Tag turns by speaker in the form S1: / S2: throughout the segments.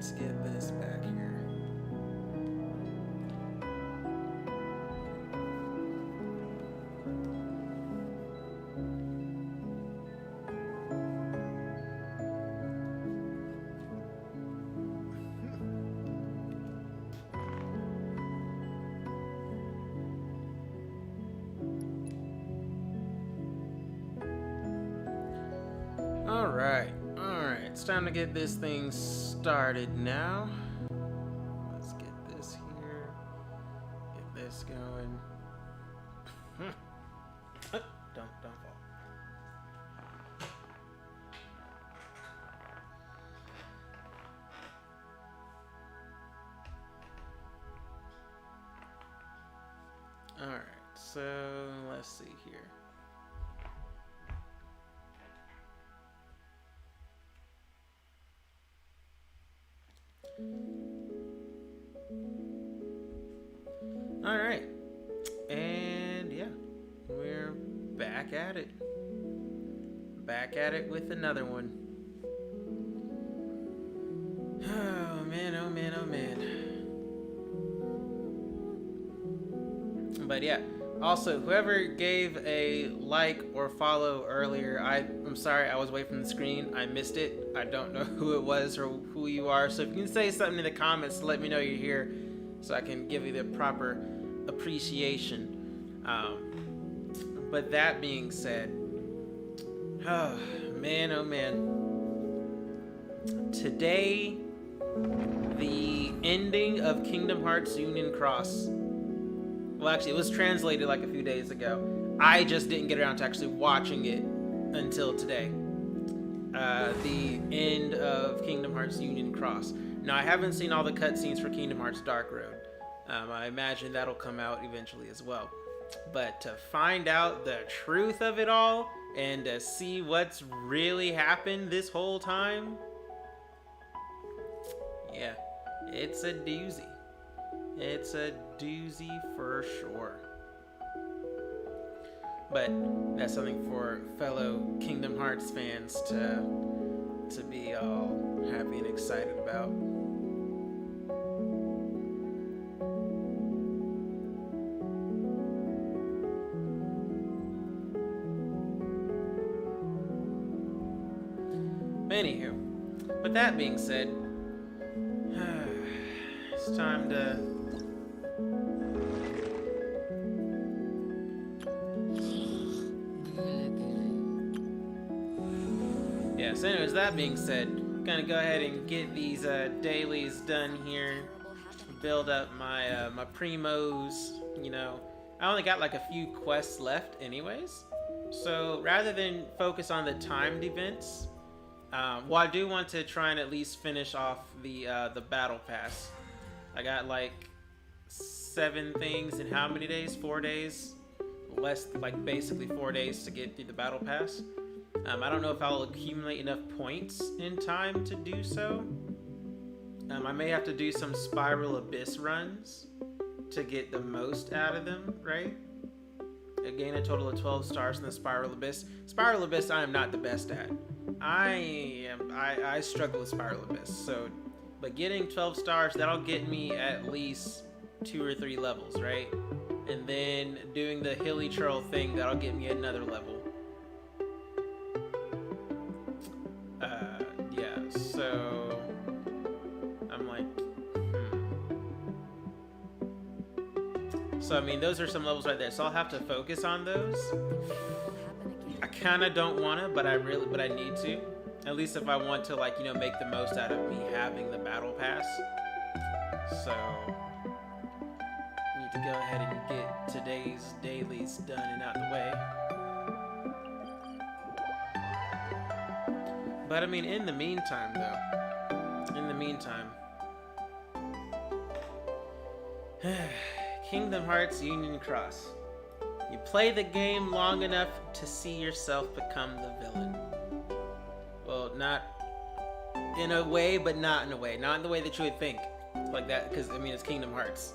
S1: let's get this back here. Alright, it's time to get this thing started now. Let's get this here, get this going. Don't fall. Alright, so let's see here. All right, and yeah, we're back at it with another one. Oh man, oh man, oh man. But yeah, also whoever gave a like or follow earlier, I'm sorry, I was away from the screen, I missed it. I don't know who it was or who you are, so if you can say something in the comments to let me know you're here so I can give you the proper appreciation. But that being said, oh man, oh man. Today, the ending of Kingdom Hearts Union Cross. Well, actually, it was translated like a few days ago. I just didn't get around to actually watching it until today. The end of Kingdom Hearts Union Cross. Now, I haven't seen all the cutscenes for Kingdom Hearts Dark Road. I imagine that'll come out eventually as well. But to find out the truth of it all and to see what's really happened this whole time, yeah, it's a doozy. It's a doozy for sure. But that's something for fellow Kingdom Hearts fans to be all happy and excited about. Anywho, with that being said, it's time to so anyways, that being said, I'm gonna go ahead and get these dailies done here. Build up my my primos. You know, I only got like a few quests left, anyways. So rather than focus on the timed events, well, I do want to try and at least finish off the battle pass. I got like 7 things in how many days? 4 days. Less, like basically 4 days to get through the battle pass. I don't know if I'll accumulate enough points in time to do so. I may have to do some Spiral Abyss runs to get the most out of them, right? Again, a total of 12 stars in the Spiral Abyss. Spiral Abyss I am not the best at. I struggle with Spiral Abyss, so, but getting 12 stars, that'll get me at least 2 or 3 levels, right? And then doing the Hilly Churl thing, that'll get me another level. Yeah, so I'm like, So I mean, those are some levels right there. So I'll have to focus on those. I kind of don't want to, but I need to. At least if I want to, like, you know, make the most out of me having the battle pass. So need to go ahead and get today's dailies done and out the way. But I mean, in the meantime, Kingdom Hearts Union Cross. You play the game long enough to see yourself become the villain. Well, not in a way, but not in a way. Not in the way that you would think. Like that, because, I mean, it's Kingdom Hearts.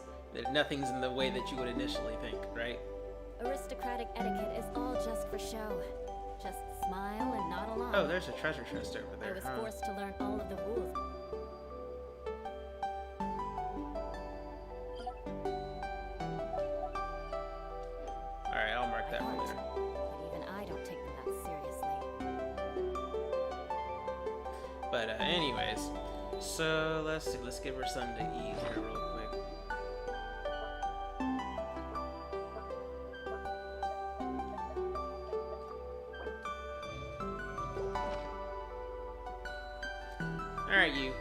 S1: Nothing's in the way that you would initially think, right?
S2: Aristocratic etiquette is all just for show. Just smile and nod along.
S1: Oh, there's a treasure chest over there.
S2: I was forced to learn all of the rules.
S1: anyways, so let's see. Let's give her something to eat here real quick. All right, you.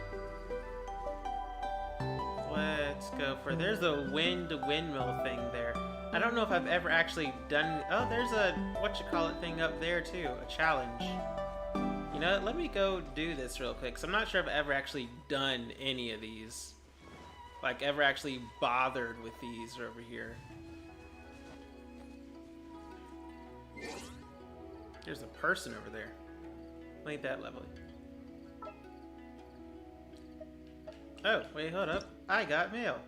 S1: Let's go for. There's a windmill thing there. I don't know if I've ever actually done. Oh, there's a thing up there too. A challenge. You know what? Let me go do this real quick. 'Cause I'm not sure if I've ever actually done any of these. Like ever actually bothered with these over here. There's a person over there. Ain't that lovely? Oh, wait, hold up. I got mail.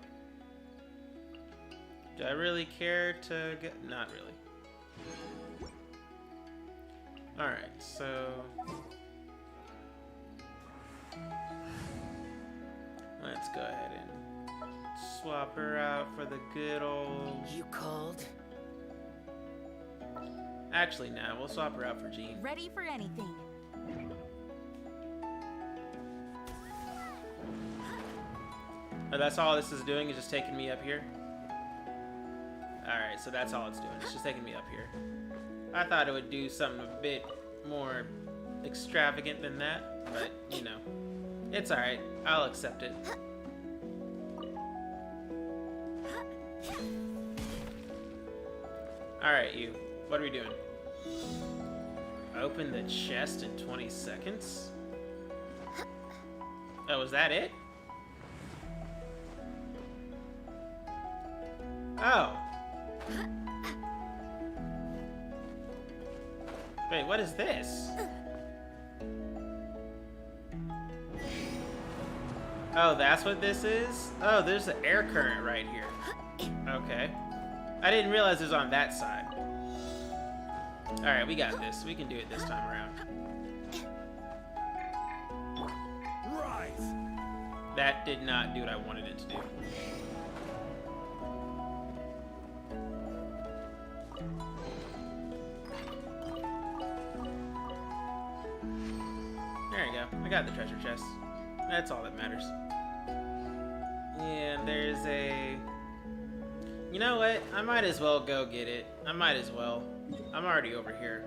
S1: Do I really care to get... Not really. Alright, so... Let's go ahead and swap her out for the good old...
S3: You called?
S1: Actually, no, we'll swap her out for Jean.
S4: Ready for anything.
S1: Oh, that's all this is doing, is just taking me up here? Alright, so that's all it's doing. It's just taking me up here. I thought it would do something a bit more extravagant than that, but, you know. It's alright. I'll accept it. Alright, you. What are we doing? Open the chest in 20 seconds? Oh, was that it? Oh. Wait, what is this? Oh, that's what this is? Oh, there's an air current right here. Okay. I didn't realize it was on that side. Alright, we got this. We can do it this time around. Right. That did not do what I wanted it to do. There you go. I got the treasure chest. That's all that matters. And there's a... You know what? I might as well go get it. I might as well. I'm already over here.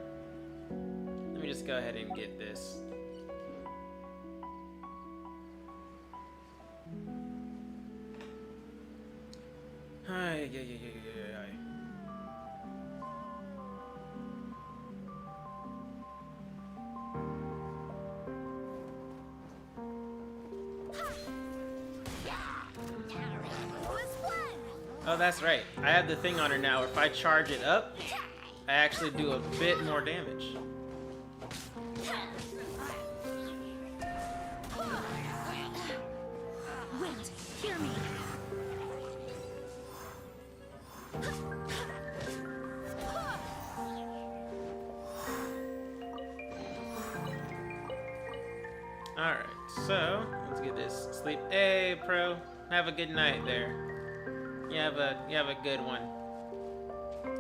S1: Let me just go ahead and get this. Hi, yeah. Oh, that's right. I have the thing on her now. If I charge it up, I actually do a bit more damage.
S4: Wait, hear me.
S1: Alright, so let's get this sleep. Hey, pro. Have a good night there. You have a good one.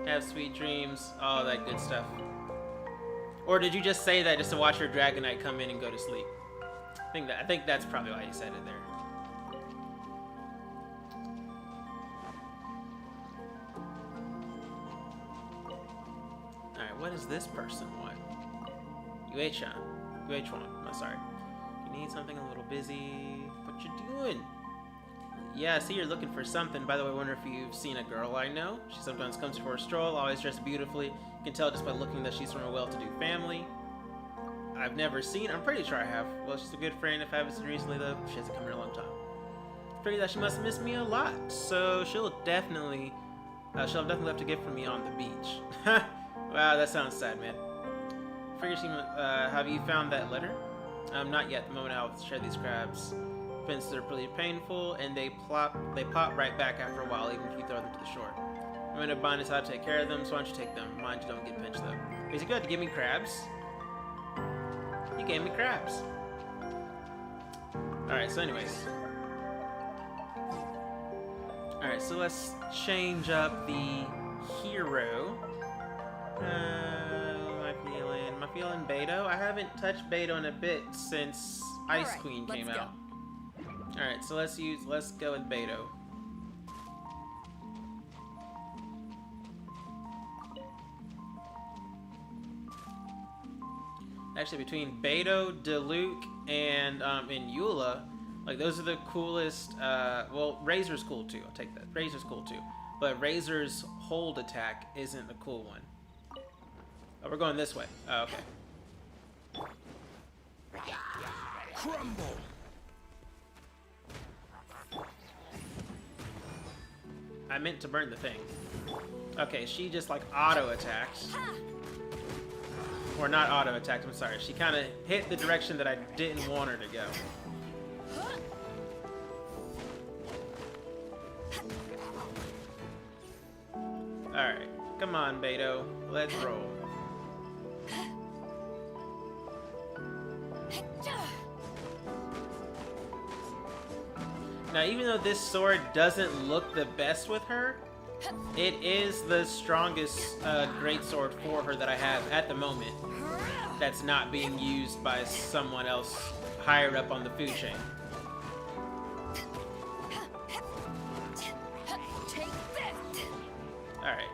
S1: Have sweet dreams, all that good stuff. Or did you just say that just to watch your Dragonite come in and go to sleep? I think that's probably why you said it there. Alright, what does this person want? UH1. I'm sorry. You need something a little busy. What you doing? Yeah, I see you're looking for something. By the way, I wonder if you've seen a girl I know. She sometimes comes for a stroll, always dressed beautifully. You can tell just by looking that she's from a well-to-do family. I've never seen. I'm pretty sure I have. Well, she's a good friend. If I haven't seen her recently, though, she hasn't come here in a long time. Figure that she must miss me a lot. So she'll definitely have to gift for me on the beach. Wow, that sounds sad, man. Figure she. Have you found that letter? Not yet. The moment I'll share these crabs. Fences are pretty painful, and they pop right back after a while, even if you throw them to the shore. I'm gonna bind is how to take care of them, so why don't you take them? Mind you don't get pinched though. Is it good to give me crabs? You gave me crabs. Alright, so anyways. Alright, so let's change up the hero. Am I feeling Beto? I haven't touched Beto in a bit since Ice
S4: Alright,
S1: Queen
S4: let's
S1: came
S4: go.
S1: out. Alright, so let's go with Beto. Actually, between Beto, Diluc, and Eula, like those are the coolest. Well, Razor's cool too. I'll take that. Razor's cool too, but Razor's hold attack isn't a cool one. Oh, we're going this way. Oh, okay.
S3: Crumble.
S1: I meant to burn the thing. Okay, she just like auto attacked. Or not auto attacked, I'm sorry. She kind of hit the direction that I didn't want her to go. Alright, come on, Beto. Let's roll. Now, even though this sword doesn't look the best with her, it is the strongest greatsword for her that I have at the moment that's not being used by someone else higher up on the food chain. Alright,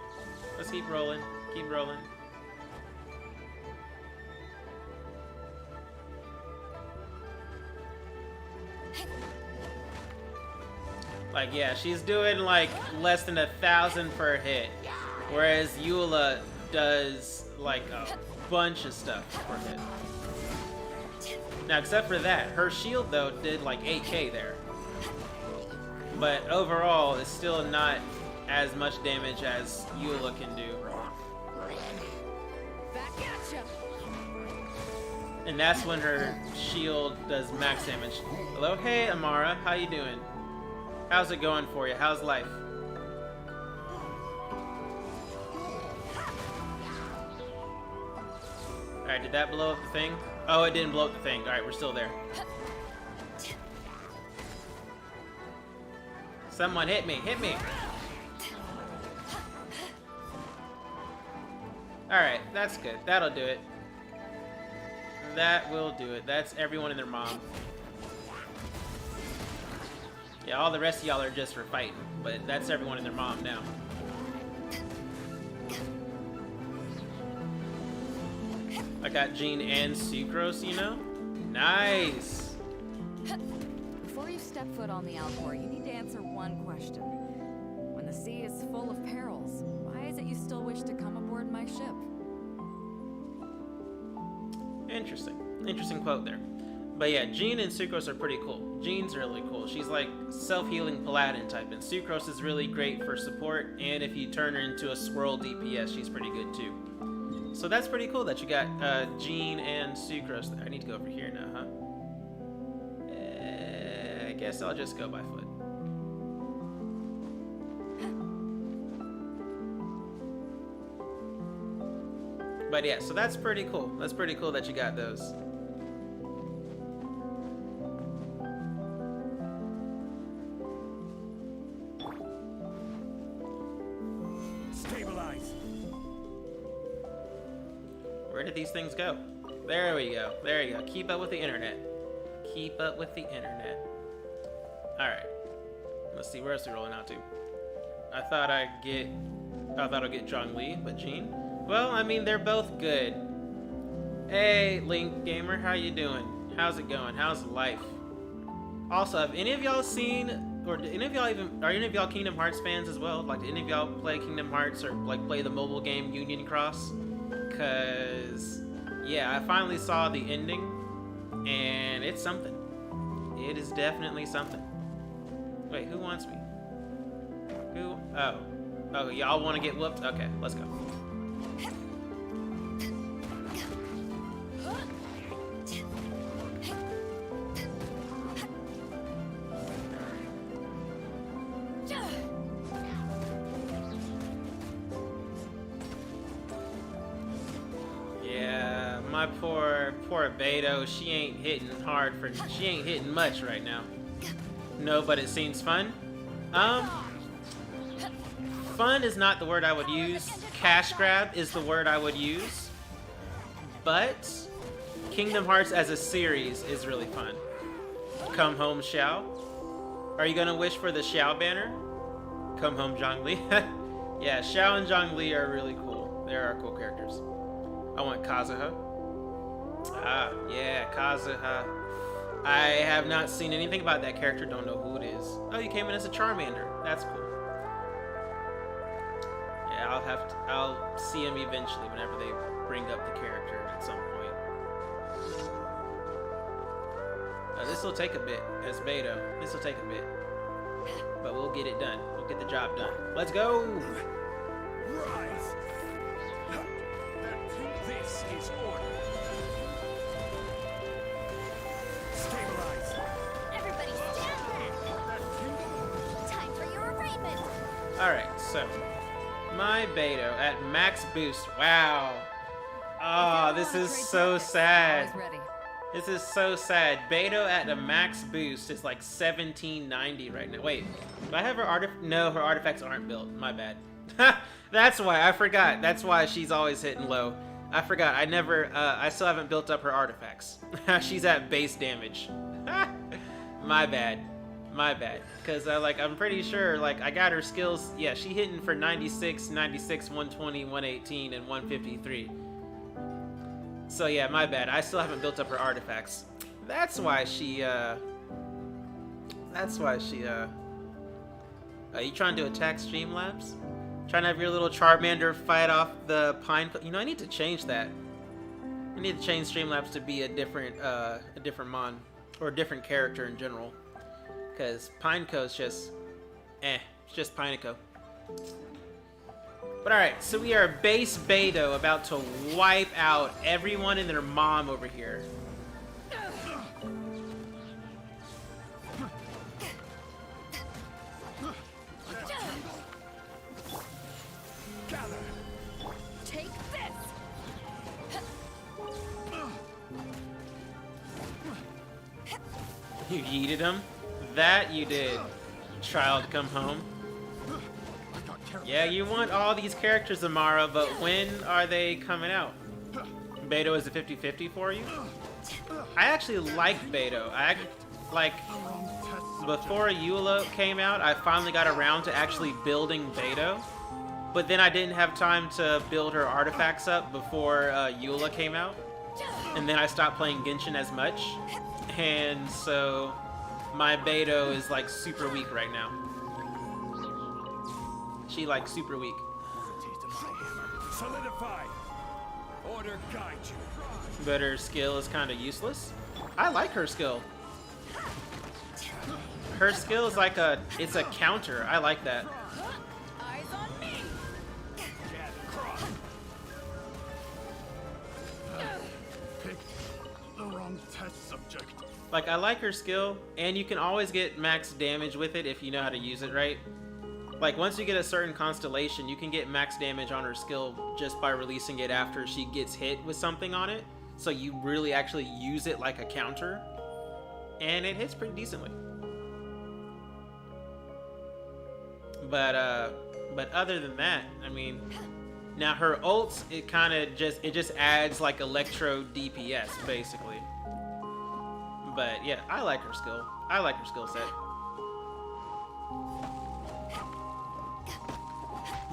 S1: let's keep rolling, keep rolling. Like, yeah, she's doing like less than 1,000 per hit, whereas Eula does like a bunch of stuff per hit. Now, except for that, her shield though did like 8k there, but overall it's still not as much damage as Eula can do. And that's when her shield does max damage. Hello, hey Amara, how you doing? How's it going for you? How's life? Alright, did that blow up the thing? Oh, it didn't blow up the thing. Alright, we're still there. Someone hit me! Hit me! Alright, that's good. That'll do it. That will do it. That's everyone and their mom. Yeah, all the rest of y'all are just for fighting, but that's everyone and their mom now. I got Jean and Sucrose, you know? Nice!
S5: Before you step foot on the Alcor, you need to answer one question. When the sea is full of perils, why is it you still wish to come aboard my ship?
S1: Interesting. Interesting quote there. But yeah, Jean and Sucrose are pretty cool. Jean's really cool. She's like self-healing paladin type, and Sucrose is really great for support, and if you turn her into a swirl DPS, she's pretty good too. So that's pretty cool that you got Jean and Sucrose there. I need to go over here now, huh? I guess I'll just go by foot. But yeah, so that's pretty cool. That's pretty cool that you got those.
S3: Stabilize.
S1: Where did these things go? There we go. There you go. Keep up with the internet. Keep up with the internet. Alright. Let's see, where else are we rolling out to? I thought I'd get Zhongli, but Jean? Well, I mean, they're both good. Hey, Link Gamer, how you doing? How's it going? How's life? Also, have any of y'all seen, or do any of y'all even, are any of y'all Kingdom Hearts fans as well? Like, do any of y'all play Kingdom Hearts or like play the mobile game Union Cross? Cause, yeah, I finally saw the ending, and it's something. It is definitely something. Wait, who wants me? Who? Oh. Oh, y'all want to get whooped? Okay, let's go. Yeah, my poor Beto, she ain't hitting much right now. No, but it seems fun. Fun is not the word I would use. Cash grab is the word I would use. But Kingdom Hearts as a series is really fun. Come home, Xiao. Are you gonna wish for the Xiao banner? Come home, Zhongli. Yeah, Xiao and Zhongli are really cool. They are cool characters. I want Kazuha. Ah, yeah, Kazuha. I have not seen anything about that character. Don't know who it is. Oh, you came in as a Charmander. That's cool. Yeah, I'll see him eventually whenever they bring up the character at some point. This will take a bit as Beto. This will take a bit, but we'll get it done. We'll get the job done. Let's go.
S3: Rise. This is order. Stabilize.
S2: Everybody stand back. Time for your arraignment.
S1: All right, so my Beto at max boost. Wow. Oh, this is so sad.
S5: Always ready.
S1: This is so sad. Beto at the max boost is like 1790 right now. Wait, do I have her artifact? No, her artifacts aren't built. My bad. That's why I forgot. That's why she's always hitting low. I forgot. I still haven't built up her artifacts. She's at base damage. My bad. My bad. Cause I'm pretty sure I got her skills. Yeah, she hitting for 96, 96, 120, 118, and 153. So yeah, my bad. I still haven't built up her artifacts. That's why she are you trying to attack Streamlabs? Trying to have your little Charmander fight off the Pine? You know, I need to change that. I need to change Streamlabs to be a different mon or a different character in general. Cause Pineco's just, it's just Pineco. But alright, so we are base Beto about to wipe out everyone and their mom over here.
S3: Gather.
S2: Take this.
S1: You yeeted him? That you did. Child, come home. Yeah, you want all these characters, Amara, but when are they coming out? Beto is a 50-50 for you? I actually like Beto. Before Eula came out, I finally got around to actually building Beto. But then I didn't have time to build her artifacts up before Eula came out. And then I stopped playing Genshin as much. And so my Beto is super weak right now. She super weak.
S3: Solidify. Order guide you.
S1: But her skill is kind of useless. I like her skill. Her skill is it's a counter. I like that.
S2: Eyes on me.
S3: Pick the wrong test subject.
S1: I like her skill, and you can always get max damage with it if you know how to use it right. Once you get a certain constellation, you can get max damage on her skill just by releasing it after she gets hit with something on it. So you really actually use it like a counter, and it hits pretty decently. But other than that, I mean, now her ults, it just adds electro DPS basically. But yeah, I like her skill. I like her skill set.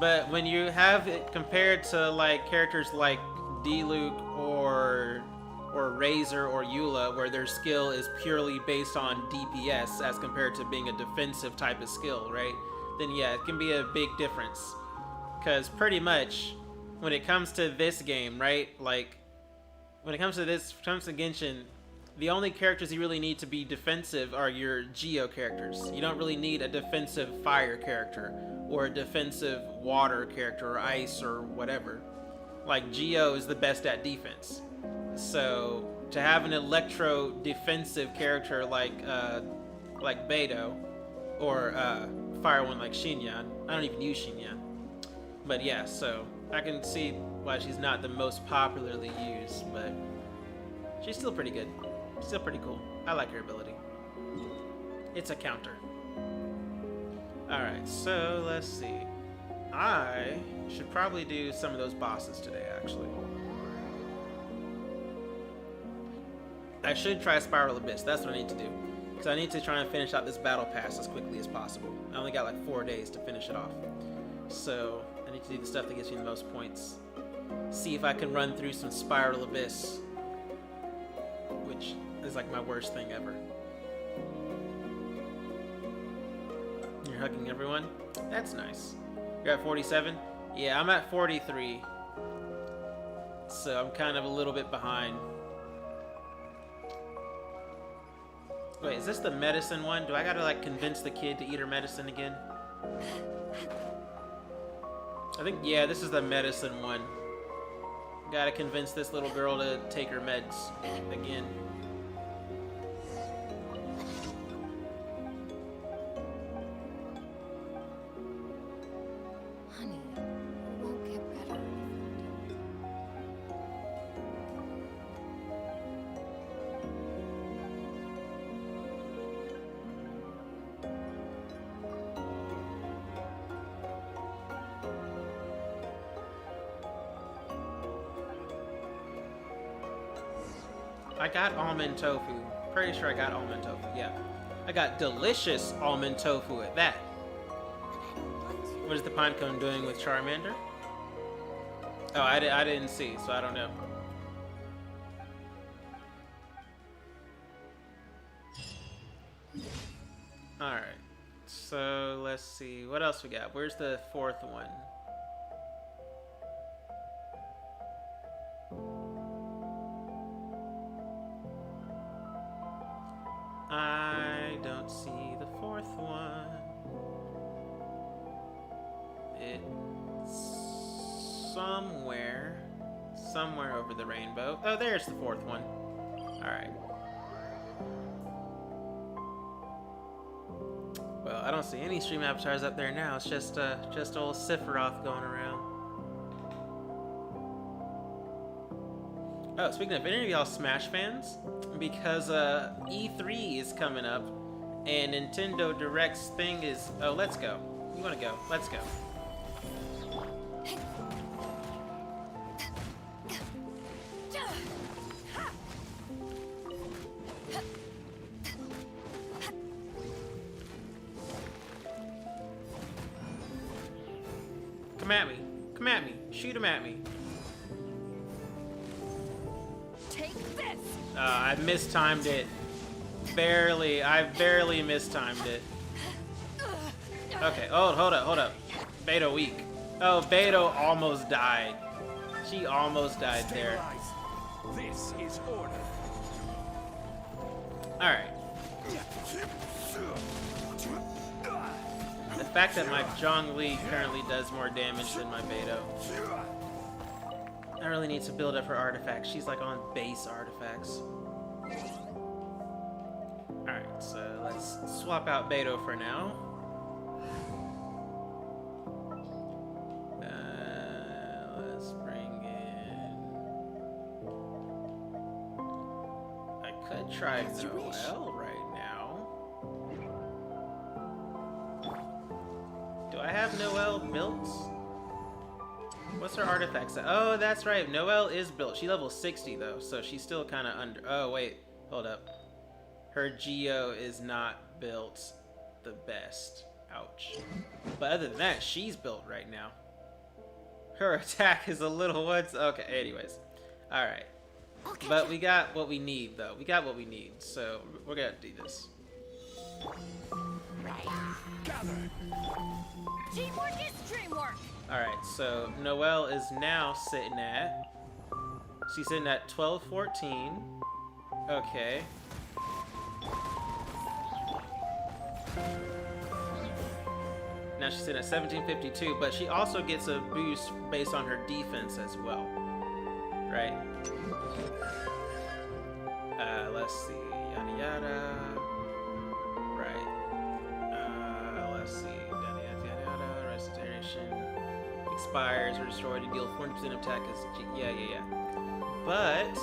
S1: But when you have it compared to characters like Diluc or Razor or Eula, where their skill is purely based on DPS as compared to being a defensive type of skill, right? Then yeah, it can be a big difference. Because pretty much, when it comes to this game, right? When it comes to Genshin, the only characters you really need to be defensive are your Geo characters. You don't really need a defensive fire character or a defensive water character or ice or whatever. Geo is the best at defense. So to have an electro defensive character like Beto or fire one like Xinyan, I don't even use Xinyan. But yeah, so I can see why she's not the most popularly used, but she's still pretty good. Still pretty cool. I like her ability. It's a counter. Alright, so let's see. I should probably do some of those bosses today, actually. I should try Spiral Abyss. That's what I need to do. Because I need to try and finish out this battle pass as quickly as possible. I only got like 4 days to finish it off. So I need to do the stuff that gets me the most points. See if I can run through some Spiral Abyss. Which is like my worst thing ever. You're hugging everyone? That's nice. You're at 47? Yeah, I'm at 43. So I'm kind of a little bit behind. Wait, is this the medicine one? Do I gotta like convince the kid to eat her medicine again? I think, yeah, this is the medicine one. Gotta convince this little girl to take her meds again.
S5: Honey, it won't get better.
S1: I got almond tofu. Pretty sure I got almond tofu, yeah. I got delicious almond tofu at that. What is the Pinecone doing with Charmander? Oh, I didn't see, so I don't know. Alright, so let's see. What else we got? Where's the fourth one? I don't see the fourth one. It's somewhere over the rainbow. Oh, there's the fourth one. Alright. Well, I don't see any stream avatars up there now. It's just old Sephiroth going around. Oh, speaking of, any of y'all Smash fans? Because E3 is coming up, and Nintendo Direct's thing is... Oh, let's go. You want to go? Let's go. Come at me. Come at me. Shoot him at me.
S2: Take this!
S1: I mistimed it. Barely. I barely mistimed it. Okay. Oh, hold up. Beto weak. Oh, Beto almost died. She almost died there.
S3: This is order.
S1: Alright. The fact that my Zhongli currently does more damage than my Beto. I really need to build up her artifacts. She's like on base artifacts. Alright, so let's swap out Beto for now. Let's bring in... I could try Noelle right now. Do I have Noelle built? What's her artifacts? Oh, that's right. Noelle is built. She level 60 though, so she's still kind of under. Oh wait, hold up. Her Geo is not built the best. Ouch. But other than that, she's built right now. Her attack is a little what's okay. Anyways, all right. But we got what we need though. We got what we need, so we're gonna do this.
S3: Gather.
S2: Teamwork is dreamwork!
S1: Alright, so Noelle is now sitting at... She's sitting at 1214. Okay. Now she's sitting at 1752, but she also gets a boost based on her defense as well. Right? Let's see. Yada yada. Right. Let's see. Expires or destroyed to deal 40% attack as yeah. But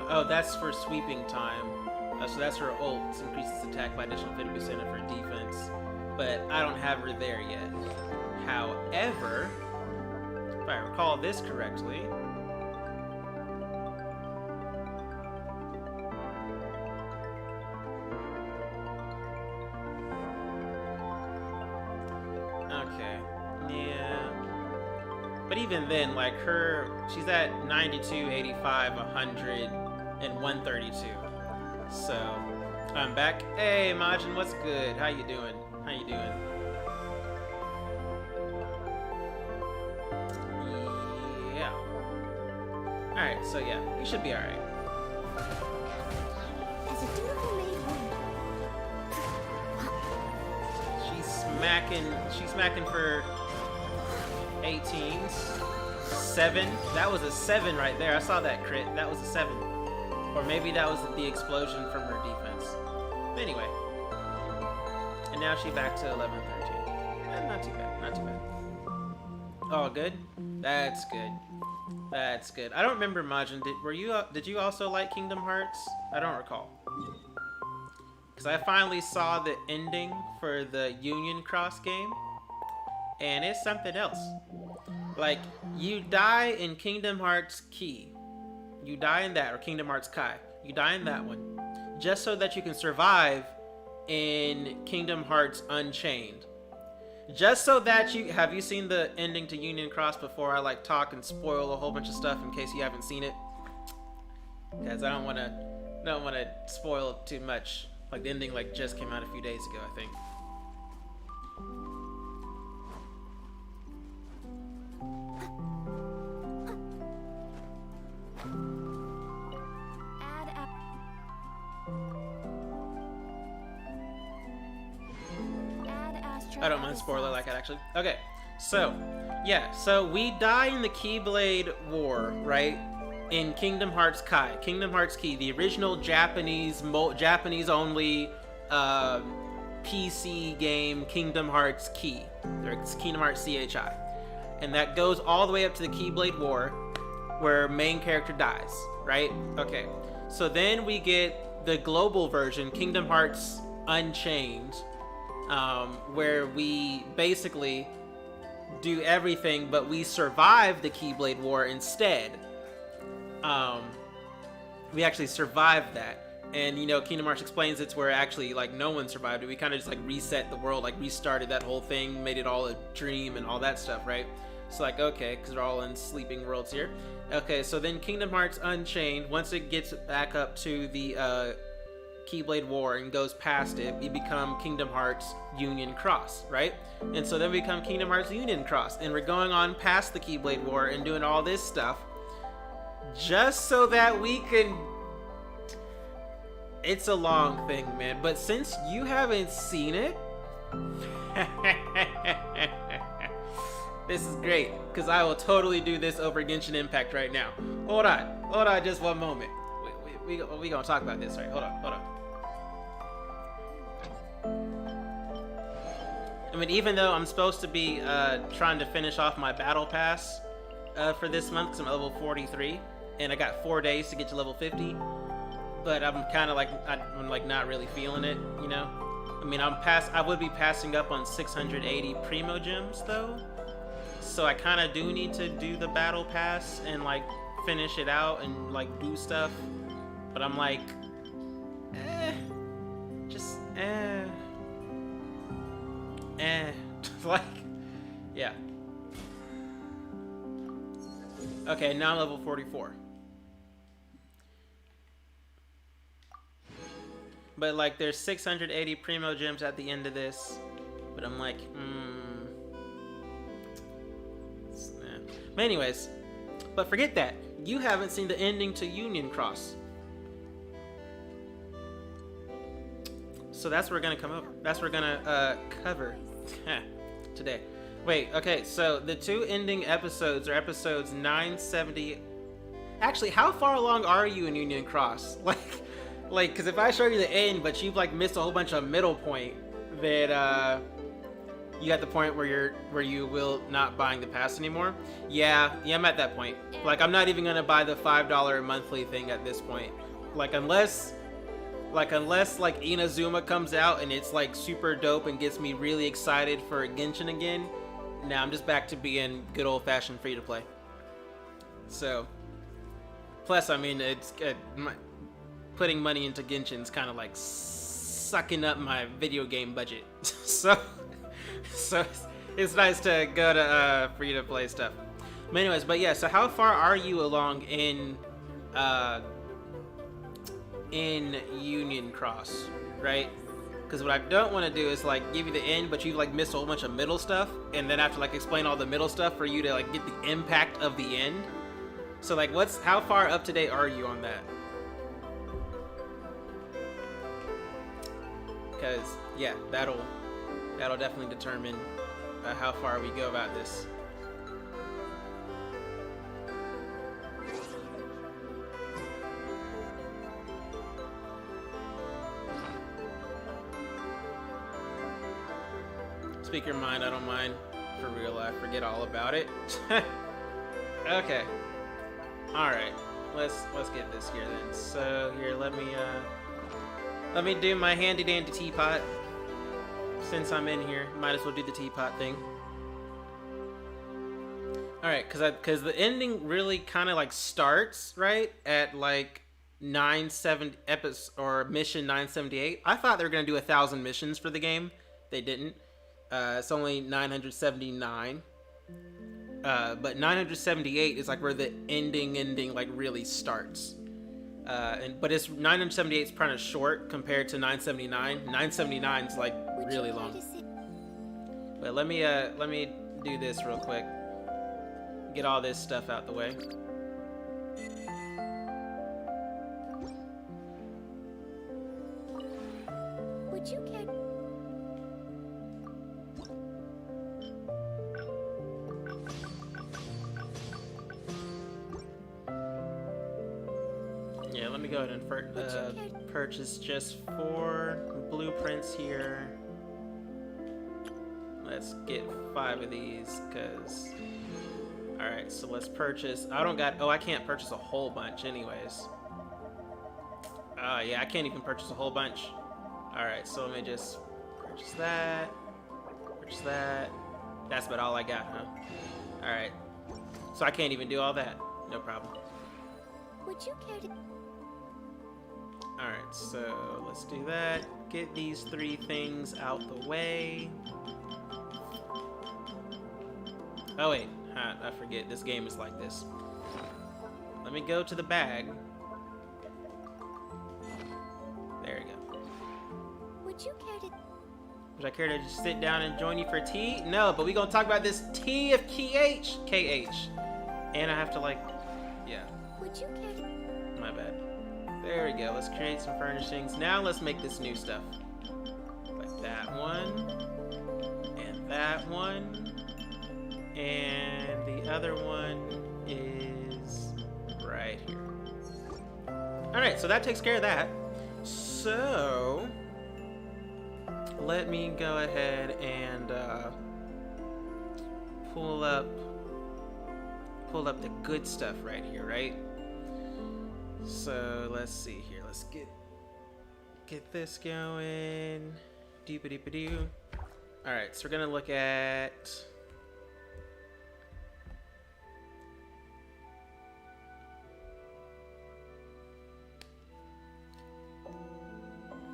S1: oh, that's for sweeping time. So that's her ult. Increases attack by additional 50% of her defense. But I don't have her there yet. However, if I recall this correctly, Okay. Yeah. But even then, like she's at 92, 85, 100, and 132. So, I'm back. Hey, Majin, what's good? How you doing? How you doing? Yeah. Alright, so yeah, we should be alright.
S2: As a dutiful maid would.
S1: She's smacking for 18s. 7. That was a 7 right there. I saw that crit. That was a 7. Or maybe that was the explosion from her defense. But anyway. And now she's back to 11, 13. Not too bad. Not too bad. Oh, good? That's good. That's good. I don't remember, Majin. Did you also like Kingdom Hearts? I don't recall. Because I finally saw the ending for the Union Cross game. And it's something else. Like, you die in Kingdom Hearts Key. You die in that, or Kingdom Hearts Kai. You die in that one. Just so that you can survive in Kingdom Hearts Unchained. Just so that have you seen the ending to Union Cross before I like talk and spoil a whole bunch of stuff in case you haven't seen it? Because I don't want to spoil too much. Like the ending like just came out a few days ago, I think. I don't mind spoiler like that, actually. Okay, so, yeah, so we die in the Keyblade War, right? In Kingdom Hearts Kai. Kingdom Hearts Key, the original Japanese-only PC game, Kingdom Hearts Key. Or it's Kingdom Hearts CHI. And that goes all the way up to the Keyblade War, where main character dies, right? Okay, so then we get the global version, Kingdom Hearts Unchained, where we basically do everything, but we survive the Keyblade War instead. We actually survived that. And, you know, Kingdom Hearts explains it's where actually, like, no one survived it. We kind of just, like, reset the world, like, restarted that whole thing, made it all a dream and all that stuff, right? So, like, okay, because we're all in sleeping worlds here. Okay, so then Kingdom Hearts Unchained, once it gets back up to the, Keyblade War and goes past it, we become Kingdom Hearts Union Cross, right? And so then we become Kingdom Hearts Union Cross, and we're going on past the Keyblade War and doing all this stuff just so that we can... It's a long thing, man, but since you haven't seen it, this is great, because I will totally do this over Genshin Impact right now. Hold on just one moment. We gonna talk about this, right? Hold on. I mean, even though I'm supposed to be trying to finish off my battle pass for this month, because I'm at level 43, and I got 4 days to get to level 50, but I'm kind of like, I'm like not really feeling it, you know? I mean, I would be passing up on 680 Primo Gems, though, so I kind of do need to do the battle pass and, like, finish it out and, like, do stuff, but I'm like, like, yeah. Okay, now I'm level 44. But, like, there's 680 Primo Gems at the end of this, but I'm like, But anyways, but forget that. You haven't seen the ending to Union Cross. So that's what we're gonna come over. That's what we're gonna cover today. Wait, okay, so the two ending episodes are episodes 970. Actually, how far along are you in Union Cross? Like, because if I show you the end, but you've like missed a whole bunch of middle point, that you got the point where you will not buying the pass anymore. Yeah, I'm at that point. Like, I'm not even gonna buy the $5 monthly thing at this point. Like, unless Inazuma comes out and it's like super dope and gets me really excited for Genshin again. Now I'm just back to being good old-fashioned free to play. So, plus, I mean, it's putting money into Genshin's kind of like sucking up my video game budget. so It's nice to go to free to play stuff. But anyways, but yeah. So how far are you along in Union Cross, right? Because what I don't want to do is like give you the end, but you like missed a whole bunch of middle stuff, and then have to like explain all the middle stuff for you to like get the impact of the end. So like, how far up to date are you on that? Because yeah, that'll definitely determine how far we go about this. Speak your mind, I don't mind. For real, I forget all about it. Okay. Alright. Let's get this here then. So here, let me do my handy dandy teapot. Since I'm in here, might as well do the teapot thing. Alright, cause the ending really kinda like starts, right? At like 970 episode or mission 978. I thought they were gonna do 1,000 missions for the game. They didn't. It's only 979. But 978 is like where the ending like really starts. But it's 978 is kind of short compared to 979. 979 is like really long. But let me do this real quick. Get all this stuff out the way.
S2: Would you care?
S1: Yeah, let me go ahead and purchase just 4 blueprints here. Let's get 5 of these, cause. All right, so let's purchase. I can't purchase a whole bunch, anyways. Yeah, I can't even purchase a whole bunch. All right, so let me just purchase that. Purchase that. That's about all I got, huh? All right. So I can't even do all that. No problem.
S2: Would you care to?
S1: Alright, so let's do that. Get these 3 things out the way. Oh wait, I forget. This game is like this. Let me go to the bag. There we go.
S2: Would you care to?
S1: Would I care to just sit down and join you for tea? No, but we gonna talk about this tea of KH. And I have to like, yeah.
S2: Would you care to?
S1: My bad. There we go. Let's create some furnishings. Now let's make this new stuff. Like that one. And that one. And the other one is right here. Alright, so that takes care of that. So let me go ahead and pull up the good stuff right here, right? So let's see here. Let's get this going. Doop-a-doop-a-doo. All right, so we're gonna look at.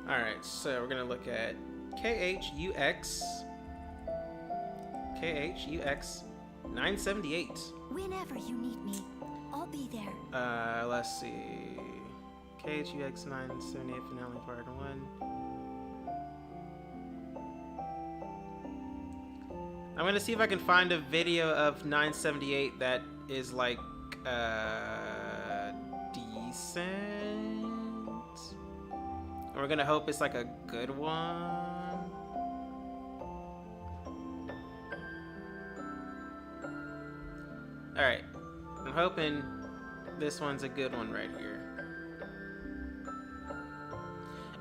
S1: All right, so we're gonna look at KHUX 978.
S4: Whenever you need me, I'll be there.
S1: Let's see. KHUX 978 finale part 1. I'm gonna see if I can find a video of 978 that is like decent. And we're gonna hope it's like a good one. Alright. I'm hoping this one's a good one right here.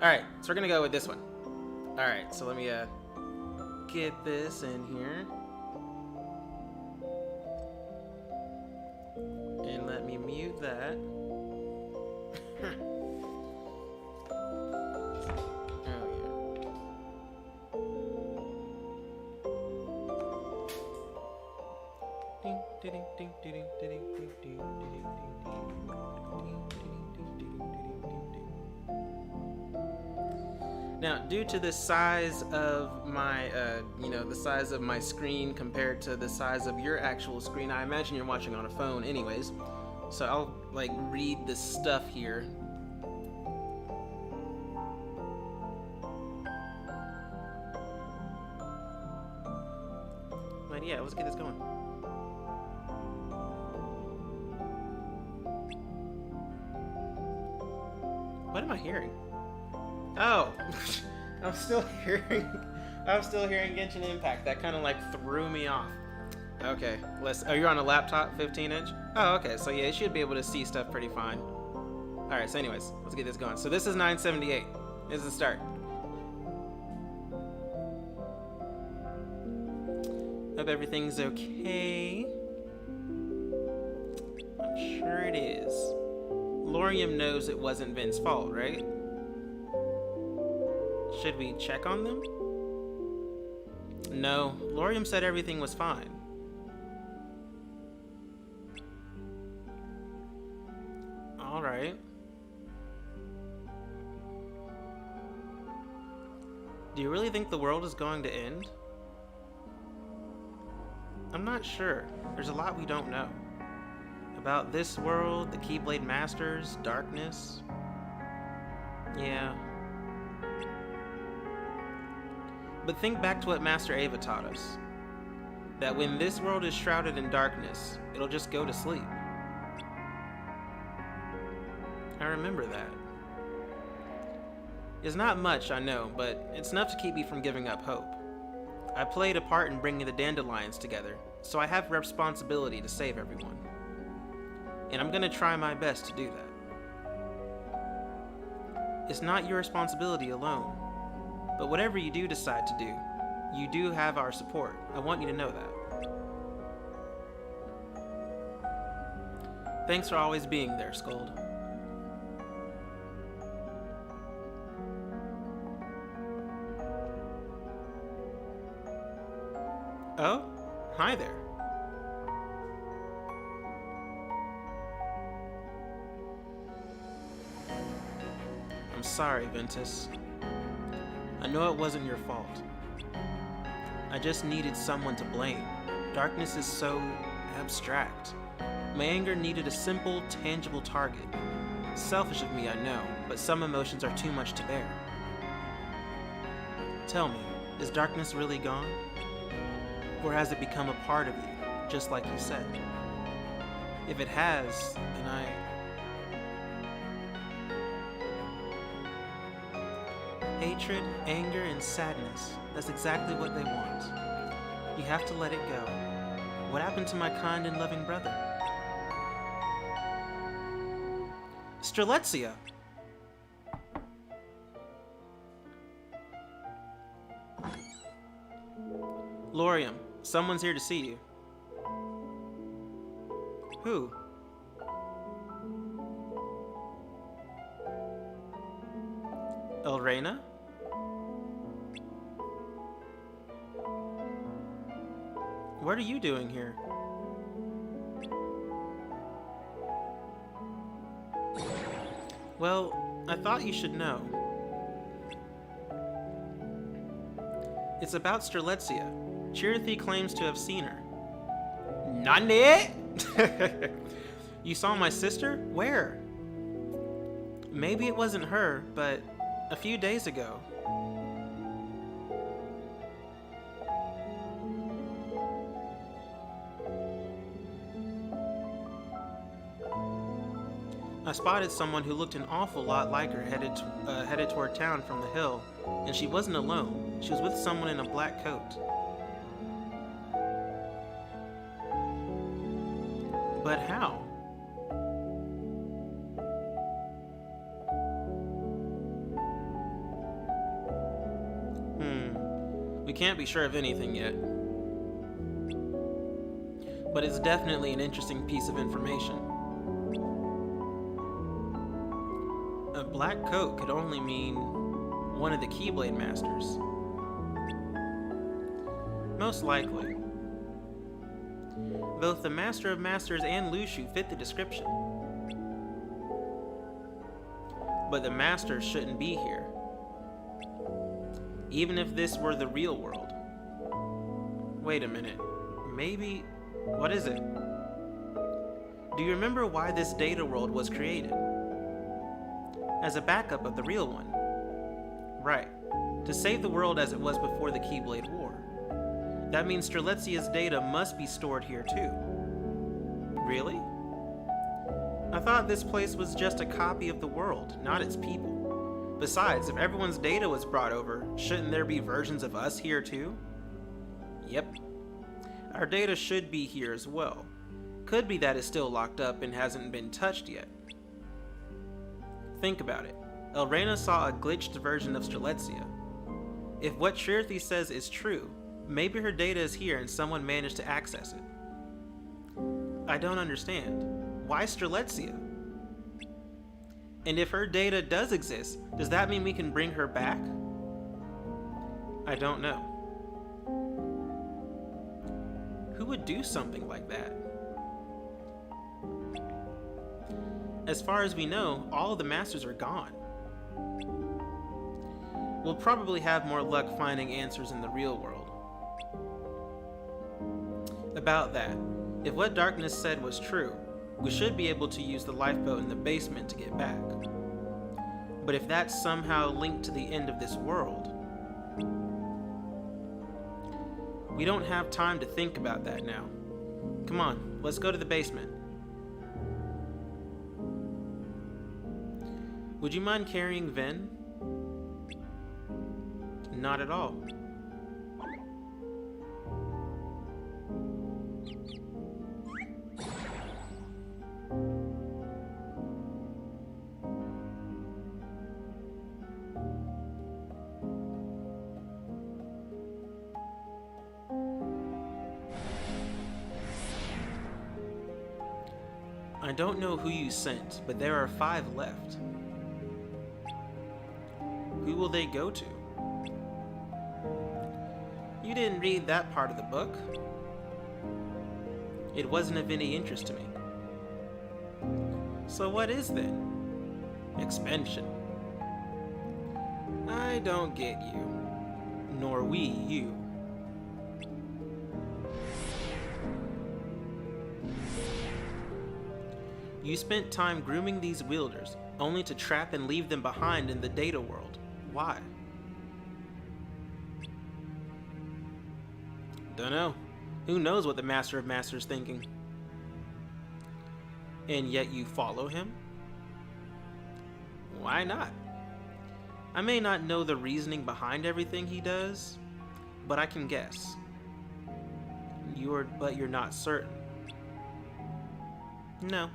S1: Alright, so we're gonna go with this one. Alright, so let me get this in here. And let me mute that. Now, due to the size of my, the size of my screen compared to the size of your actual screen, I imagine you're watching on a phone anyways. So I'll, like, read this stuff here. But yeah, let's get this going. What am I hearing? Oh, I'm still hearing Genshin Impact. That kind of like threw me off. Okay, oh, you're on a laptop, 15-inch? Oh, okay, so yeah, you should be able to see stuff pretty fine. Alright, so anyways, let's get this going. So this is 978. This is the start. Hope everything's okay. I'm sure it is. Laurium knows it wasn't Vin's fault, right? Should we check on them? No, Laurium said everything was fine. Alright. Do you really think the world is going to end? I'm not sure. There's a lot we don't know. About this world, the Keyblade Masters, darkness. Yeah. But think back to what Master Ava taught us. That when this world is shrouded in darkness, it'll just go to sleep. I remember that. It's not much, I know, but it's enough to keep me from giving up hope. I played a part in bringing the Dandelions together, so I have a responsibility to save everyone. And I'm gonna try my best to do that. It's not your responsibility alone, but whatever you do decide to do, you do have our support. I want you to know that. Thanks for always being there, Scold. Oh, hi there. I'm sorry, Ventus. I know it wasn't your fault. I just needed someone to blame. Darkness is so abstract. My anger needed a simple, tangible target. Selfish of me, I know, but some emotions are too much to bear. Tell me, is darkness really gone? Or has it become a part of you, just like you said? If it has, then Hatred, anger, and sadness. That's exactly what they want. You have to let it go. What happened to my kind and loving brother? Strelitzia! Laurium, someone's here to see you. Who? Elrena? What are you doing here? Well, I thought you should know. It's about Strelitzia. Chirithy claims to have seen her. Nani? You saw my sister? Where? Maybe it wasn't her, but a few days ago. I spotted someone who looked an awful lot like her headed toward town from the hill, and she wasn't alone. She was with someone in a black coat. But how? We can't be sure of anything yet. But it's definitely an interesting piece of information. A black coat could only mean one of the Keyblade Masters. Most likely. Both the Master of Masters and Lushu fit the description. But the Masters shouldn't be here. even if this were the real world. Wait a minute. Maybe... What is it? Do you remember why this data world was created? As a backup of the real one. Right. To save the world as it was before the Keyblade War. That means Strelitzia's data must be stored here too. Really? I thought this place was just a copy of the world, not its people. Besides, if everyone's data was brought over, shouldn't there be versions of us here too? Yep. Our data should be here as well. Could be that it's still locked up and hasn't been touched yet. Think about it. Elrena saw a glitched version of Strelitzia. If what Shirthi says is true, maybe her data is here and someone managed to access it. I don't understand. Why Strelitzia? And if her data does exist, does that mean we can bring her back? I don't know. Who would do something like that? As far as we know, all of the masters are gone. We'll probably have more luck finding answers in the real world. About that, if what Darkness said was true, we should be able to use the lifeboat in the basement to get back. But if that's somehow linked to the end of this world, we don't have time to think about that now. Come on, let's go to the basement. Would you mind carrying Ven? Not at all. I don't know who you sent, but there are 5 left. Who will they go to? You didn't read that part of the book. It wasn't of any interest to me. So what is then? Expansion. I don't get you. Nor we you. You spent time grooming these wielders, only to trap and leave them behind in the data world. Why? Dunno. Who knows what the Master of Masters thinking? And yet you follow him? Why not? I may not know the reasoning behind everything he does, but I can guess. But you're not certain. No.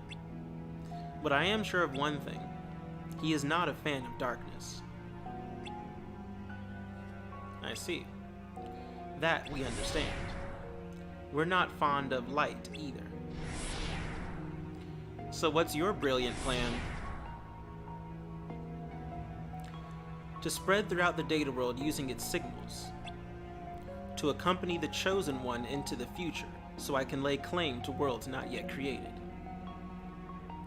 S1: But I am sure of one thing. He is not a fan of darkness. I see. That we understand. We're not fond of light either. So what's your brilliant plan? To spread throughout the data world using its signals. To accompany the Chosen One into the future, so I can lay claim to worlds not yet created.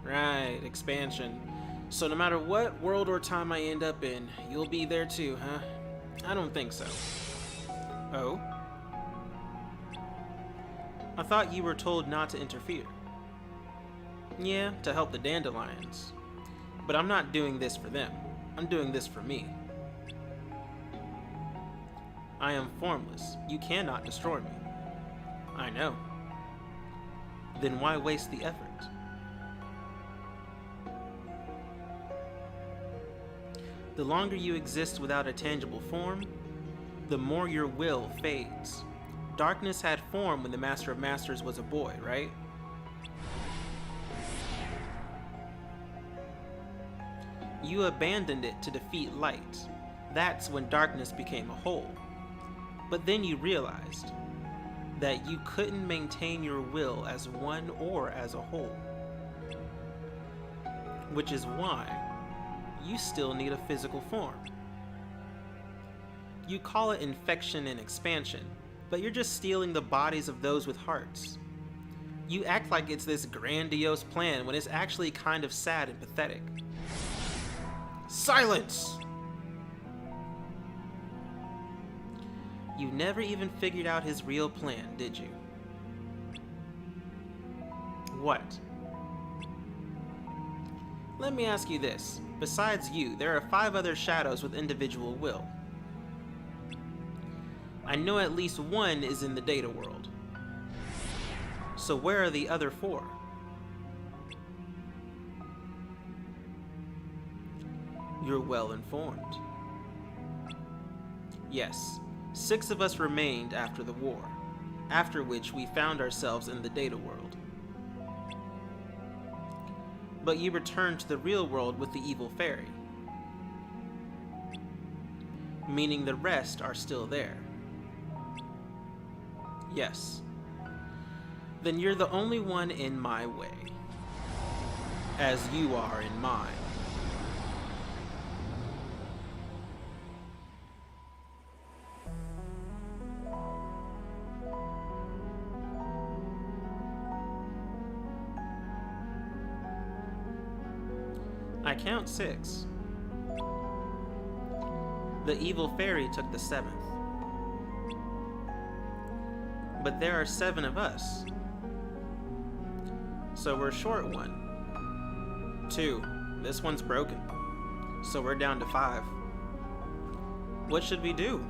S1: Right, expansion. So no matter what world or time I end up in, you'll be there too, huh? I don't think so. Oh? I thought you were told not to interfere. Yeah, to help the dandelions. But I'm not doing this for them. I'm doing this for me. I am formless. You cannot destroy me. I know. Then why waste the effort? The longer you exist without a tangible form, the more your will fades. Darkness had form when the Master of Masters was a boy, right? You abandoned it to defeat light. That's when darkness became a whole. But then you realized that you couldn't maintain your will as one or as a whole. Which is why you still need a physical form. You call it infection and expansion, but you're just stealing the bodies of those with hearts. You act like it's this grandiose plan when it's actually kind of sad and pathetic. Silence! You never even figured out his real plan, did you? What? Let me ask you this. Besides you, there are 5 other shadows with individual will. I know at least one is in the data world. So where are the other 4? You're well informed. Yes, 6 of us remained after the war, after which we found ourselves in the data world. But you returned to the real world with the evil fairy, meaning the rest are still there. Yes. Then you're the only one in my way, as you are in mine. I count 6. The evil fairy took the 7th. But there are 7 of us. So we're short 1. 2. This one's broken. So we're down to 5. What should we do?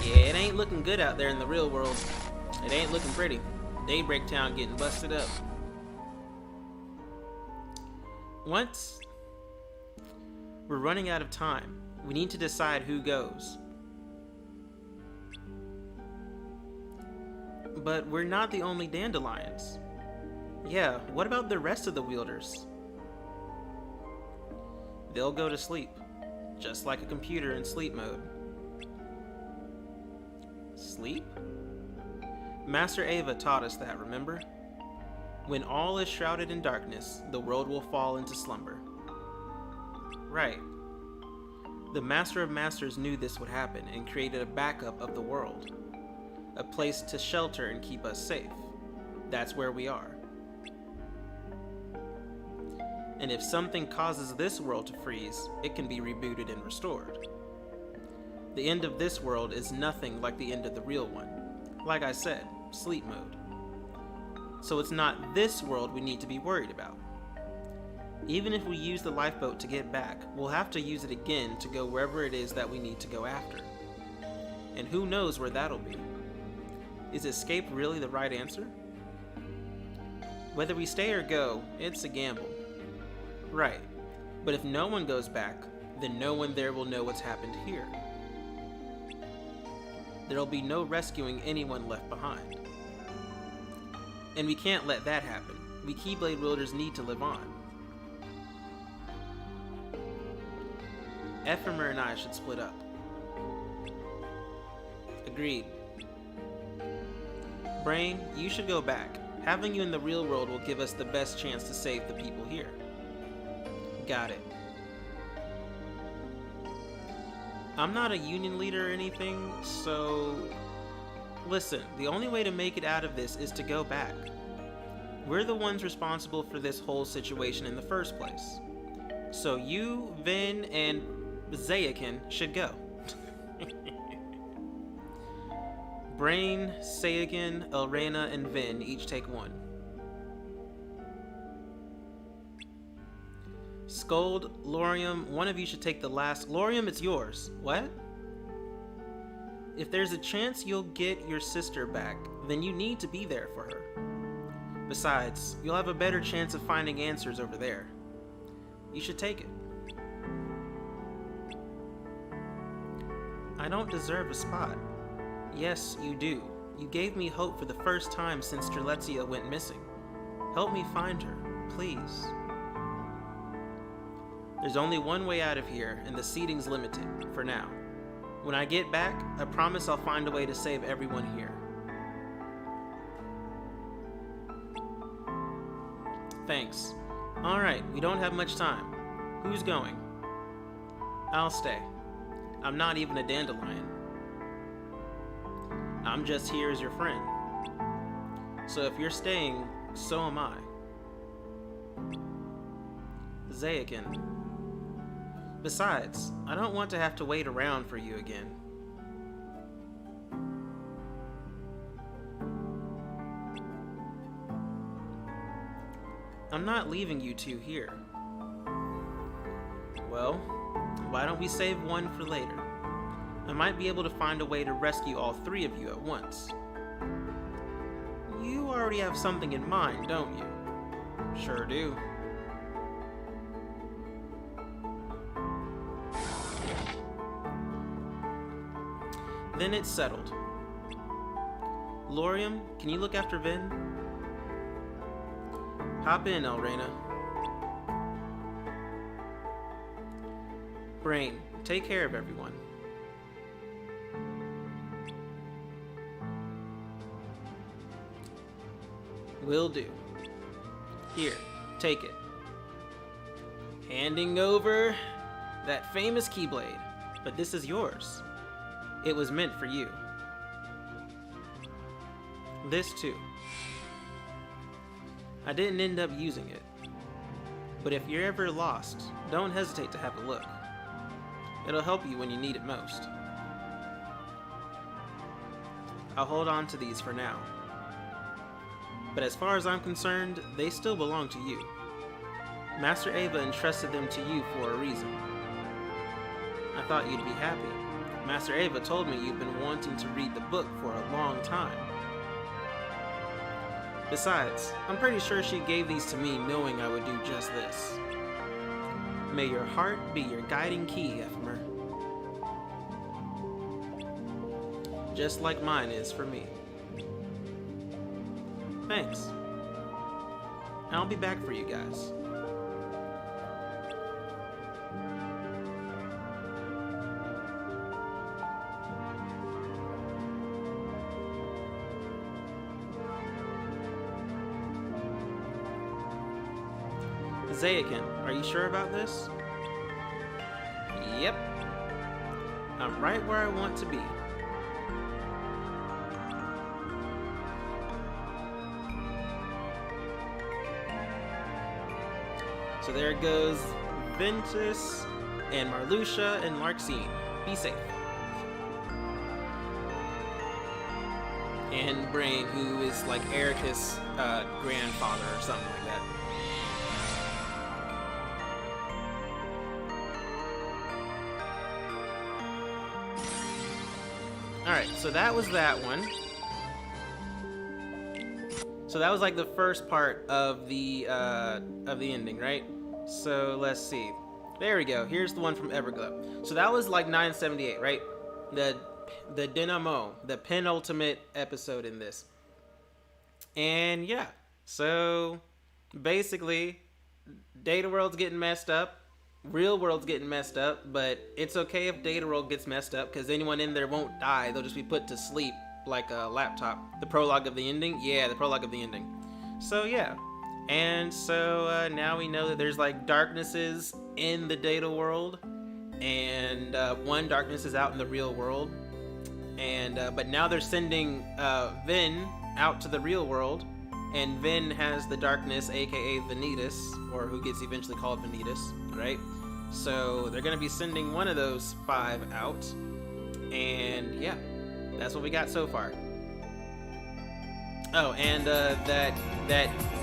S1: Yeah, it ain't looking good out there in the real world. It ain't looking pretty. Daybreak Town getting busted up. Once we're running out of time, we need to decide who goes. But we're not the only dandelions. Yeah, what about the rest of the wielders? They'll go to sleep, just like a computer in sleep mode. Sleep? Master Ava taught us that, remember? When all is shrouded in darkness, the world will fall into slumber. Right. The Master of Masters knew this would happen and created a backup of the world. A place to shelter and keep us safe. That's where we are. And if something causes this world to freeze, it can be rebooted and restored. The end of this world is nothing like the end of the real one. Like I said, sleep mode. So it's not this world we need to be worried about. Even if we use the lifeboat to get back, we'll have to use it again to go wherever it is that we need to go after. And who knows where that'll be. Is escape really the right answer? Whether we stay or go, it's a gamble. Right. But if no one goes back, then no one there will know what's happened here. There'll be no rescuing anyone left behind. And we can't let that happen. We Keyblade wielders need to live on. Ephemer and I should split up. Agreed. Brain, you should go back. Having you in the real world will give us the best chance to save the people here. Got it. I'm not a union leader or anything, so... Listen, the only way to make it out of this is to go back. We're the ones responsible for this whole situation in the first place. So you, Vin, and Zayakin should go. Brain, Sayakin, Elrena, and Vin each take 1. Scold, Lorium, one of you should take the last. Lorium, it's yours. What? If there's a chance you'll get your sister back, then you need to be there for her. Besides, you'll have a better chance of finding answers over there. You should take it. I don't deserve a spot. Yes, you do. You gave me hope for the first time since Strelitzia went missing. Help me find her, please. There's only one way out of here, and the seating's limited, for now. When I get back, I promise I'll find a way to save everyone here. Thanks. Alright, we don't have much time. Who's going? I'll stay. I'm not even a dandelion. I'm just here as your friend. So if you're staying, so am I. Zayakin. Besides, I don't want to have to wait around for you again. I'm not leaving you two here. Well, why don't we save one for later? I might be able to find a way to rescue all three of you at once. You already have something in mind, don't you? Sure do. Then it's settled. Lorium, can you look after Vin? Hop in, Elrena. Brain, take care of everyone. Will do. Here, take it. Handing over that famous Keyblade, but this is yours. It was meant for you. This too. I didn't end up using it, but if you're ever lost, don't hesitate to have a look. It'll help you when you need it most. I'll hold on to these for now. But as far as I'm concerned, they still belong to you. Master Ava entrusted them to you for a reason. I thought you'd be happy. Master Ava told me you've been wanting to read the book for a long time. Besides, I'm pretty sure she gave these to me knowing I would do just this. May your heart be your guiding key, Ephemer. Just like mine is for me. Thanks. I'll be back for you guys. Zayakin, are you sure about this? Yep. I'm right where I want to be. So there goes Ventus and Marluxia and Larxene. Be safe. And Brain, who is like Ericus' grandfather or something like that. Alright, so that was that one. So that was like the first part of the ending, right? So let's see. There we go. Here's the one from Everglow. So that was like 978, right? The Dynamo, the penultimate episode in this. And yeah, so basically, Data World's getting messed up. Real world's getting messed up, but it's okay if Data World gets messed up because anyone in there won't die. They'll just be put to sleep like a laptop. The prologue of the ending? Yeah, the prologue of the ending. So yeah. And so now we know that there's like darknesses in the Data World, and one darkness is out in the real world. And but now they're sending Vin out to the real world, and Vin has the darkness, aka Vanitas, or who gets eventually called Vanitas, right? So they're gonna be sending one of those 5 out, and yeah, that's what we got so far. Oh, and that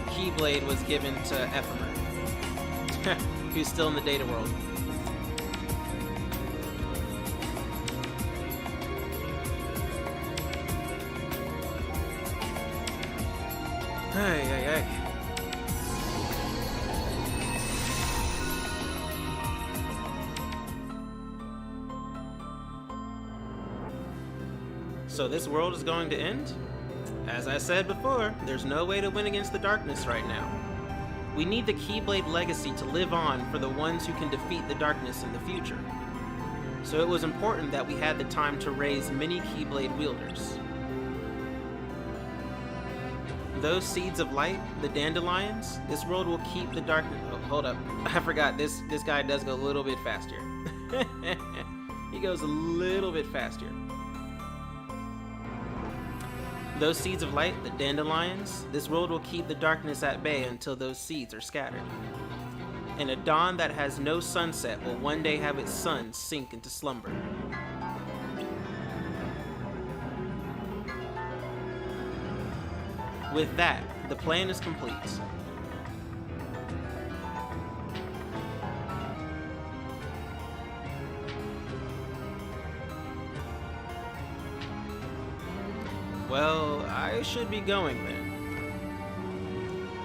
S1: Keyblade was given to Ephemer, who's still in the Data World. Ay, ay, ay. So this world is going to end? As I said before, there's no way to win against the darkness right now. We need the Keyblade legacy to live on for the ones who can defeat the darkness in the future. So it was important that we had the time to raise many Keyblade wielders. Those seeds of light, the dandelions, this world will keep the darkness. Oh, hold up. I forgot this guy does go a little bit faster. He goes a little bit faster. Those seeds of light, the dandelions, this world will keep the darkness at bay until those seeds are scattered. And a dawn that has no sunset will one day have its sun sink into slumber. With that, the plan is complete. Well, I should be going then.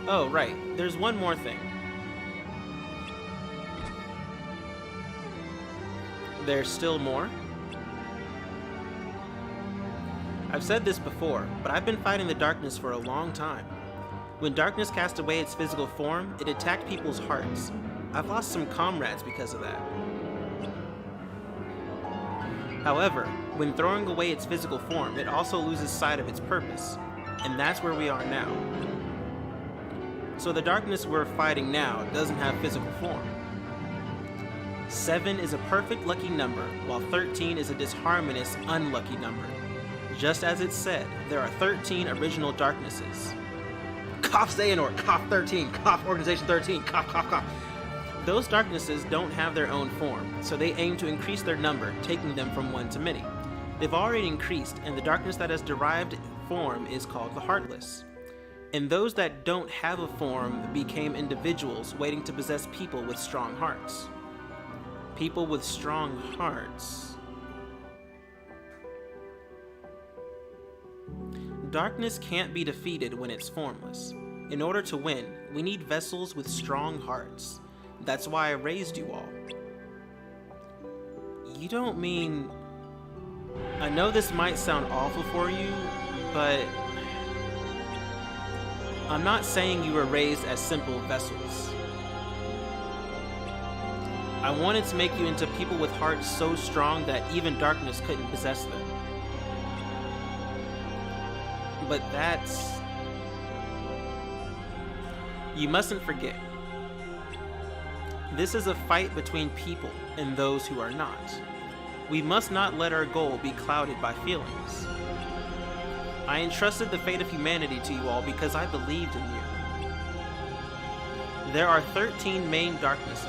S1: Oh, right, there's one more thing. There's still more? I've said this before, but I've been fighting the darkness for a long time. When darkness cast away its physical form, it attacked people's hearts. I've lost some comrades because of that. However, when throwing away its physical form, it also loses sight of its purpose, and that's where we are now. So the darkness we're fighting now doesn't have physical form. 7 is a perfect lucky number, while 13 is a disharmonious, unlucky number. Just as it said, there are 13 original darknesses. Cough Xehanort, cough 13, cough Organization 13, cough, cough, cough. Those darknesses don't have their own form, so they aim to increase their number, taking them from 1 to many. They've already increased, and the darkness that has derived form is called the Heartless. And those that don't have a form became individuals waiting to possess people with strong hearts. People with strong hearts. Darkness can't be defeated when it's formless. In order to win, we need vessels with strong hearts. That's why I raised you all. You don't mean... I know this might sound awful for you, but... I'm not saying you were raised as simple vessels. I wanted to make you into people with hearts so strong that even darkness couldn't possess them. But that's... You mustn't forget. This is a fight between people and those who are not. We must not let our goal be clouded by feelings. I entrusted the fate of humanity to you all because I believed in you. There are 13 main darknesses.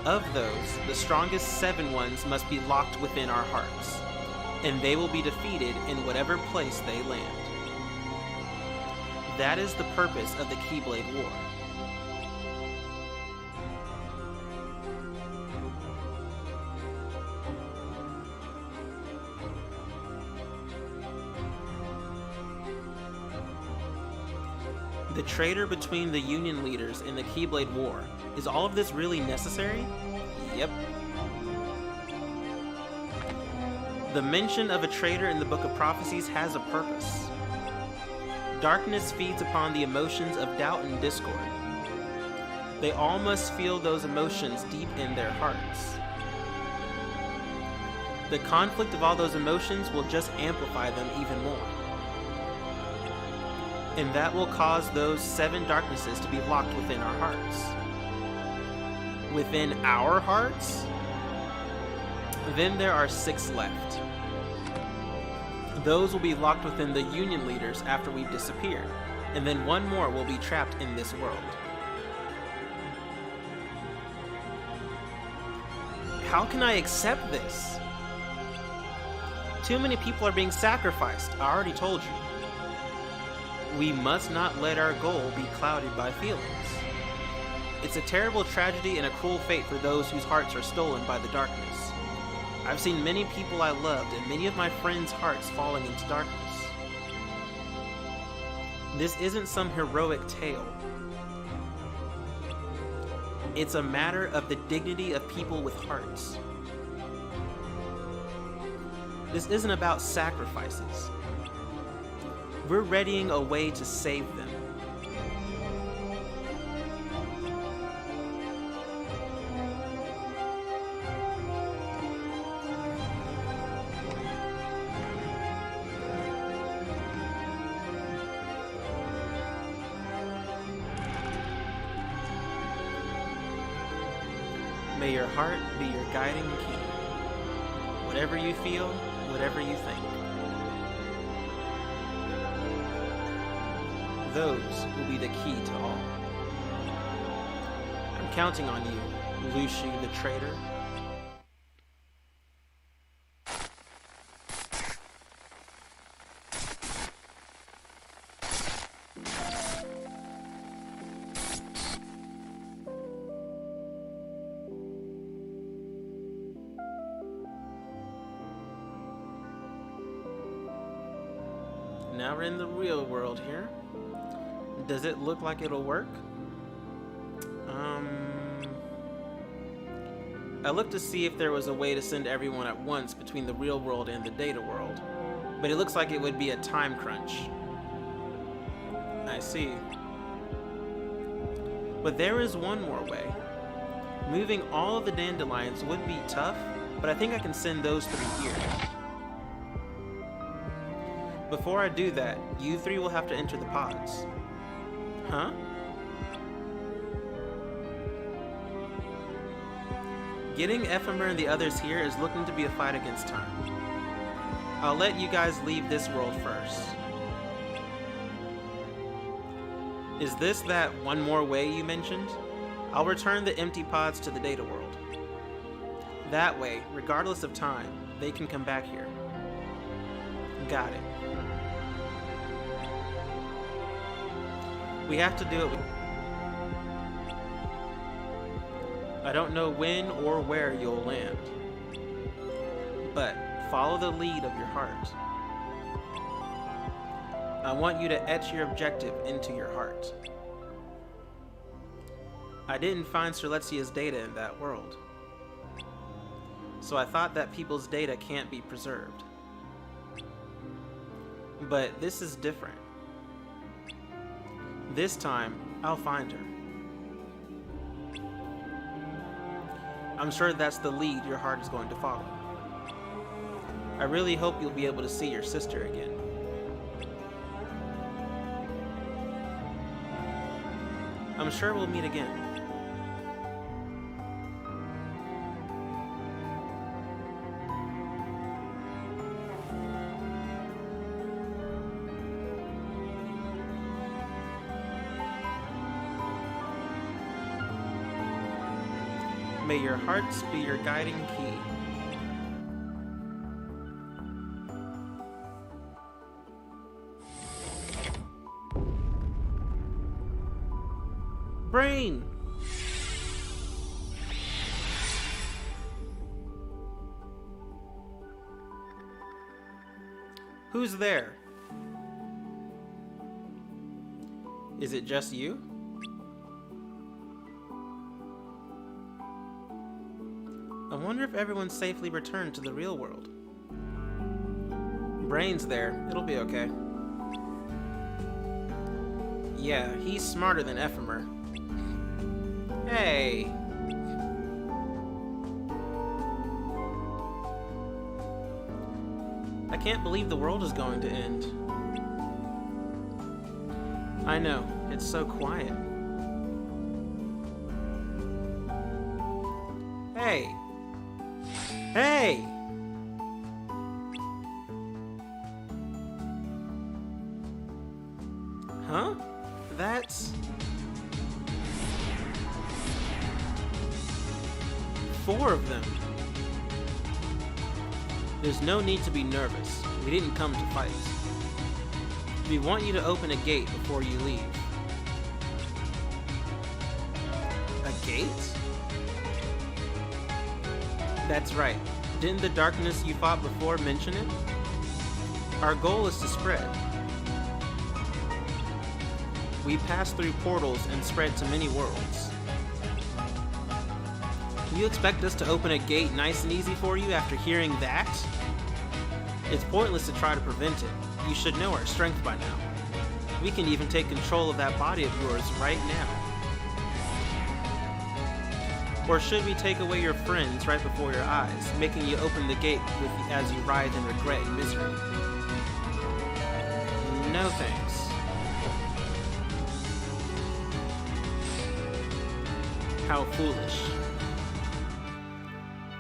S1: Of those, the strongest 7 ones must be locked within our hearts, and they will be defeated in whatever place they land. That is the purpose of the Keyblade War. The traitor between the Union leaders in the Keyblade War. Is all of this really necessary? Yep. The mention of a traitor in the Book of Prophecies has a purpose. Darkness feeds upon the emotions of doubt and discord. They all must feel those emotions deep in their hearts. The conflict of all those emotions will just amplify them even more. And that will cause those 7 darknesses to be locked within our hearts. Within our hearts? Then there are 6 left. Those will be locked within the Union leaders after we've disappeared, and then 1 more will be trapped in this world. How can I accept this? Too many people are being sacrificed, I already told you. We must not let our goal be clouded by feelings. It's a terrible tragedy and a cruel fate for those whose hearts are stolen by the darkness. I've seen many people I loved and many of my friends' hearts falling into darkness. This isn't some heroic tale. It's a matter of the dignity of people with hearts. This isn't about sacrifices. We're readying a way to save them. May your heart be your guiding key. Whatever you feel, whatever you think. Those will be the key to all. I'm counting on you, Lucy the traitor. Now we're in the real world here. Does it look like it'll work? I looked to see if there was a way to send everyone at once between the real world and the data world, but it looks like it would be a time crunch. I see. But there is one more way. Moving all of the dandelions would be tough, but I think I can send those through here. Before I do that, you three will have to enter the pods. Huh? Getting Ephemer and the others here is looking to be a fight against time. I'll let you guys leave this world first. Is this that one more way you mentioned? I'll return the empty pods to the data world. That way, regardless of time, they can come back here. Got it. We have to do it. I don't know when or where you'll land, but follow the lead of your heart. I want you to etch your objective into your heart. I didn't find Serletsia's data in that world, so I thought that people's data can't be preserved. But this is different. This time, I'll find her. I'm sure that's the lead your heart is going to follow. I really hope you'll be able to see your sister again. I'm sure we'll meet again. May your hearts be your guiding key. Brain! Who's there? Is it just you? I wonder if everyone's safely returned to the real world. Brain's there. It'll be okay. Yeah, he's smarter than Ephemer. Hey! I can't believe the world is going to end. I know, it's so quiet. Hey! Hey! Huh? That's... 4 of them. There's no need to be nervous. We didn't come to fight. We want you to open a gate before you leave. A gate? That's right. Didn't the darkness you fought before mention it? Our goal is to spread. We pass through portals and spread to many worlds. You expect us to open a gate nice and easy for you after hearing that? It's pointless to try to prevent it. You should know our strength by now. We can even take control of that body of yours right now. Or should we take away your friends right before your eyes, making you open the gate as you writhe in regret and misery? No thanks. How foolish.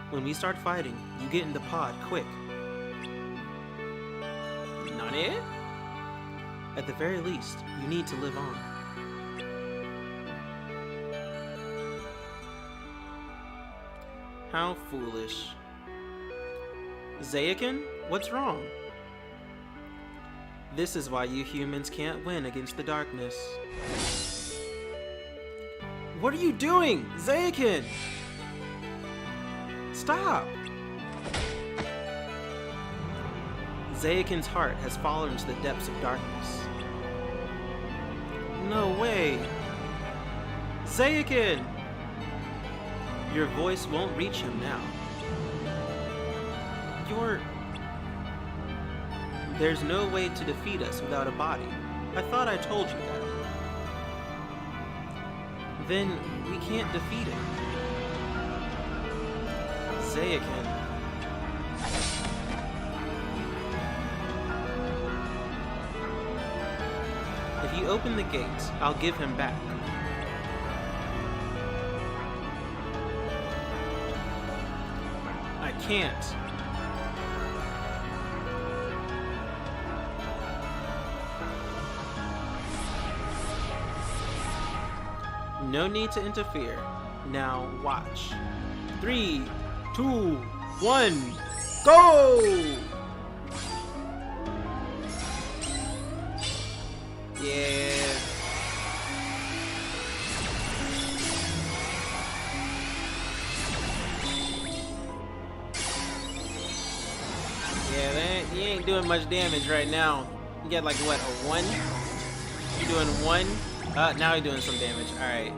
S1: When we start fighting, you get in the pod, quick. Not it? At the very least, you need to live on. How foolish. Zayakin, what's wrong? This is why you humans can't win against the darkness. What are you doing, Zayakin? Stop! Zayakin's heart has fallen into the depths of darkness. No way! Zayakin! Your voice won't reach him now. There's no way to defeat us without a body. I thought I told you that. Then we can't defeat it. Zayakin. If you open the gate, I'll give him back. I can't. No need to interfere. Now watch. 3, 2, 1, go! Yeah. Yeah, he ain't doing much damage right now. You got like what, a 1? You doing 1? Now he's doing some damage. Alright.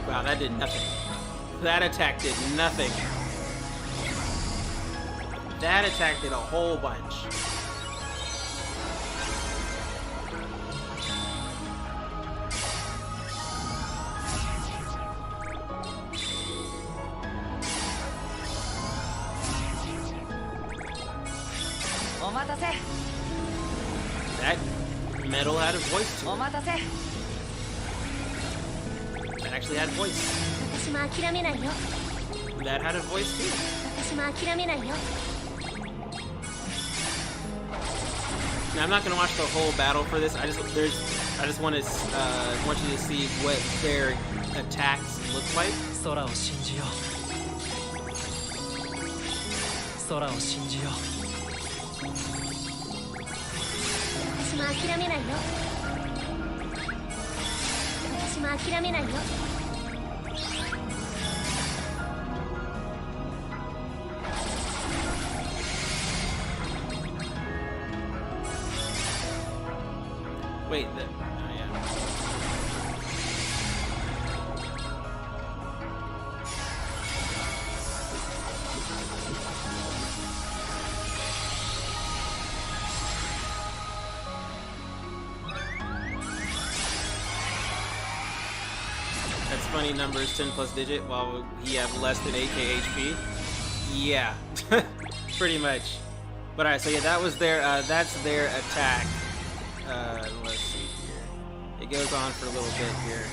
S1: Wow, that did nothing. That attack did nothing. That attack did a whole bunch. That metal had a voice to it. That actually had voice. That had a voice too. Now I'm not gonna watch the whole battle for this. I just want to want you to see what their attacks look like. Wait, oh yeah. That's funny numbers, 10 plus digit, while he have less than 8k HP. Yeah, pretty much. But alright, so yeah, that was their, that's their attack. Let's see here. It goes on for a little bit here.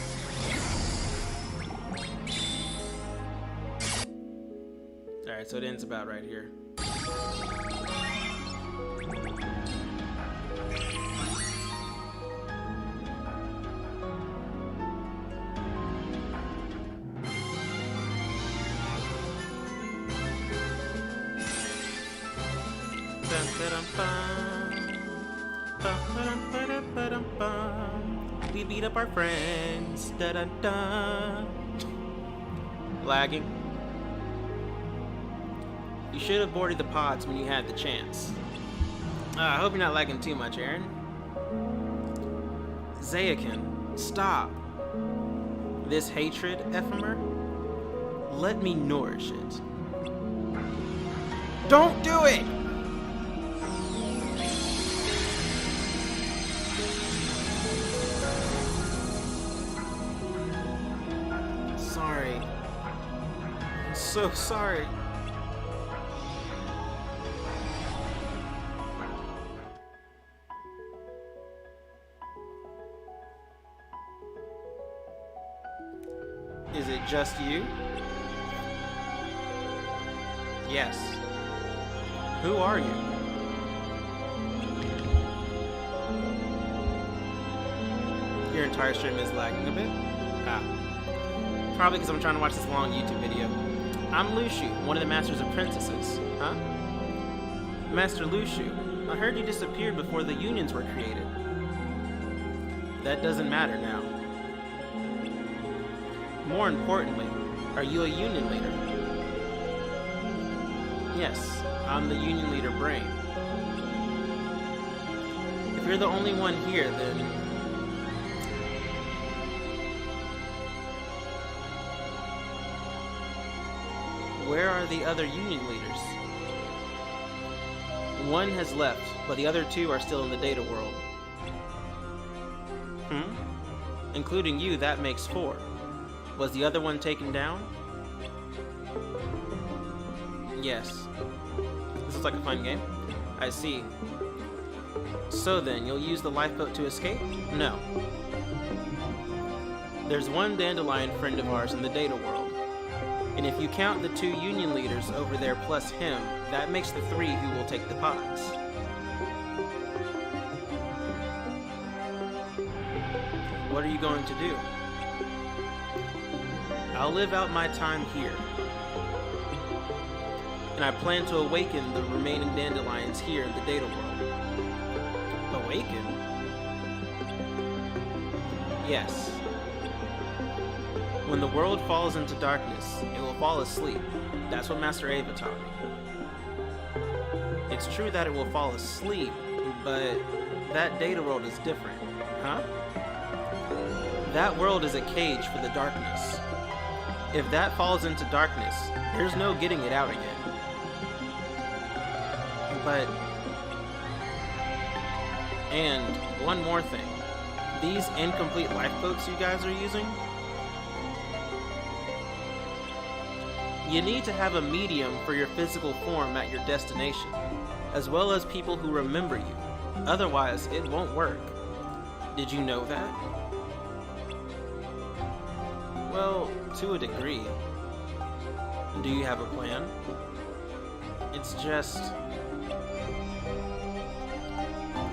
S1: Alright, so it ends about right here. We beat up our friends. Da da da. Lagging. You should have boarded the pods when you had the chance. I hope you're not lagging too much, Aaron. Zayakin, stop. This hatred, Ephemer? Let me nourish it. Don't do it! so sorry. Is it just you? Yes. Who are you? Your entire stream is lagging a bit? Ah. Probably because I'm trying to watch this long YouTube video. I'm Lushu, one of the Master's apprentices. Huh? Master Lushu, I heard you disappeared before the unions were created. That doesn't matter now. More importantly, are you a union leader? Yes, I'm the union leader Brain. If you're the only one here, then... where are the other union leaders? One has left, but the other two are still in the data world. Including you, that makes 4. Was the other one taken down? Yes. This looks like a fun game. I see. So then, you'll use the lifeboat to escape? No. There's one dandelion friend of ours in the data world. And if you count the 2 union leaders over there plus him, that makes the 3 who will take the pods. What are you going to do? I'll live out my time here. And I plan to awaken the remaining dandelions here in the data world. Awaken? Yes. When the world falls into darkness, it will fall asleep. That's what Master Ava taught me. It's true that it will fall asleep, but that data world is different, huh? That world is a cage for the darkness. If that falls into darkness, there's no getting it out again. But... and one more thing. These incomplete lifeboats you guys are using, you need to have a medium for your physical form at your destination, as well as people who remember you. Otherwise, it won't work. Did you know that? Well, to a degree. Do you have a plan? It's just...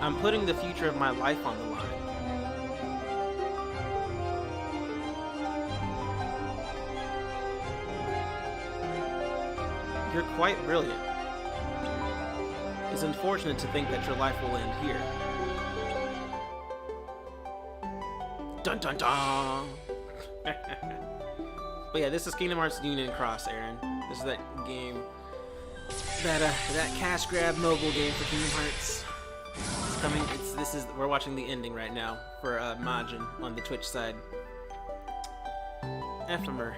S1: I'm putting the future of my life on the line. You're quite brilliant. It's unfortunate to think that your life will end here. Dun dun dun! But yeah, this is Kingdom Hearts Union Cross, Aaron. This is that game, that cash grab mobile game for Kingdom Hearts. It's coming. We're watching the ending right now for Majin on the Twitch side. Ephemer.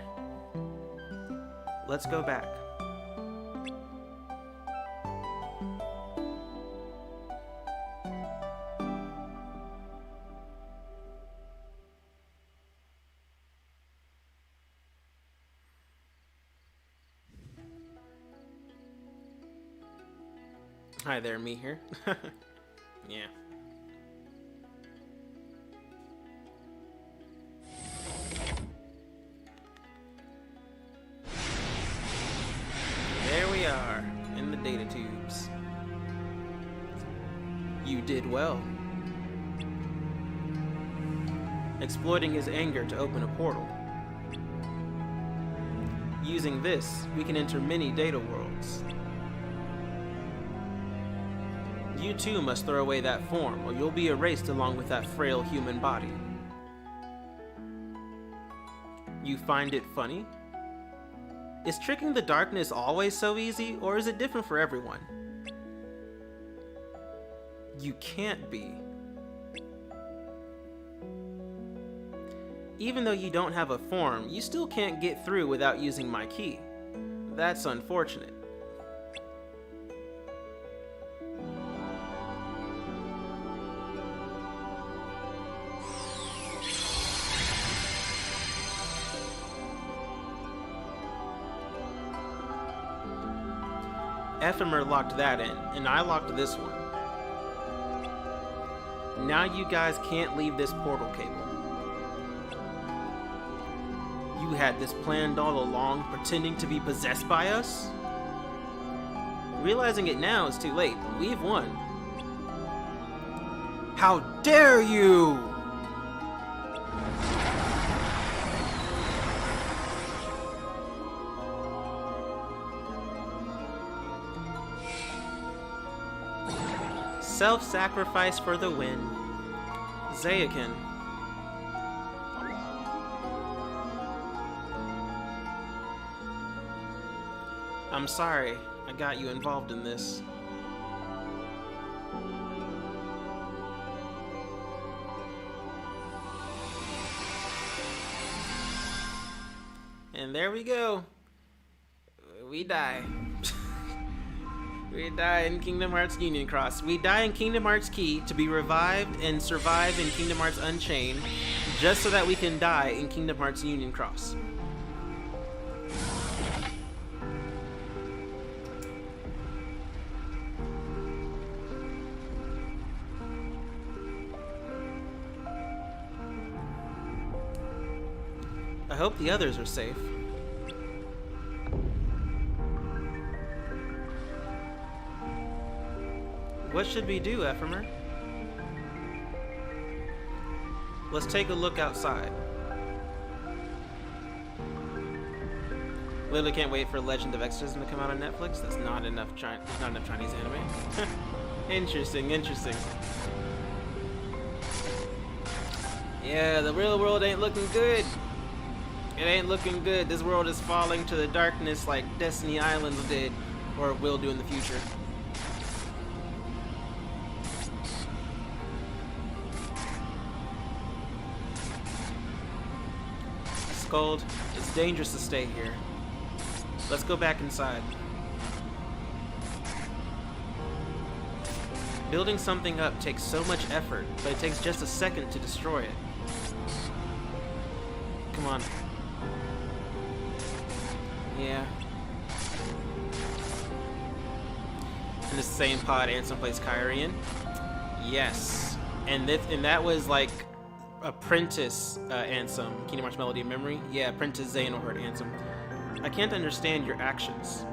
S1: Let's go back. Hi there, me here. Yeah. There we are, in the data tubes. You did well. Exploiting his anger to open a portal. Using this, we can enter many data worlds. You too must throw away that form, or you'll be erased along with that frail human body. You find it funny? Is tricking the darkness always so easy, or is it different for everyone? You can't be. Even though you don't have a form, you still can't get through without using my key. That's unfortunate. Ephemer locked that in, and I locked this one. Now you guys can't leave this portal cable. You had this planned all along, pretending to be possessed by us? Realizing it now is too late. We've won. How dare you! Self-sacrifice for the win. Zayakin. I'm sorry I got you involved in this. And there we go. We die. We die in Kingdom Hearts Union Cross. We die in Kingdom Hearts Key to be revived and survive in Kingdom Hearts Unchained, just so that we can die in Kingdom Hearts Union Cross. I hope the others are safe. What should we do, Ephemer? Let's take a look outside. Literally can't wait for Legend of Exorcism to come out on Netflix. That's not enough Chinese anime. Interesting, interesting. Yeah, the real world ain't looking good. It ain't looking good. This world is falling to the darkness like Destiny Islands did, or will do in the future. Scold, it's dangerous to stay here. Let's go back inside. Building something up takes so much effort, but it takes just a second to destroy it. Come on. Yeah. In the same pod, Ansem plays Kyrie in? Yes. And that was like Apprentice Ansem, Kingdom Hearts Melody of Memory. Yeah, Apprentice Xehanort Ansem. I can't understand your actions.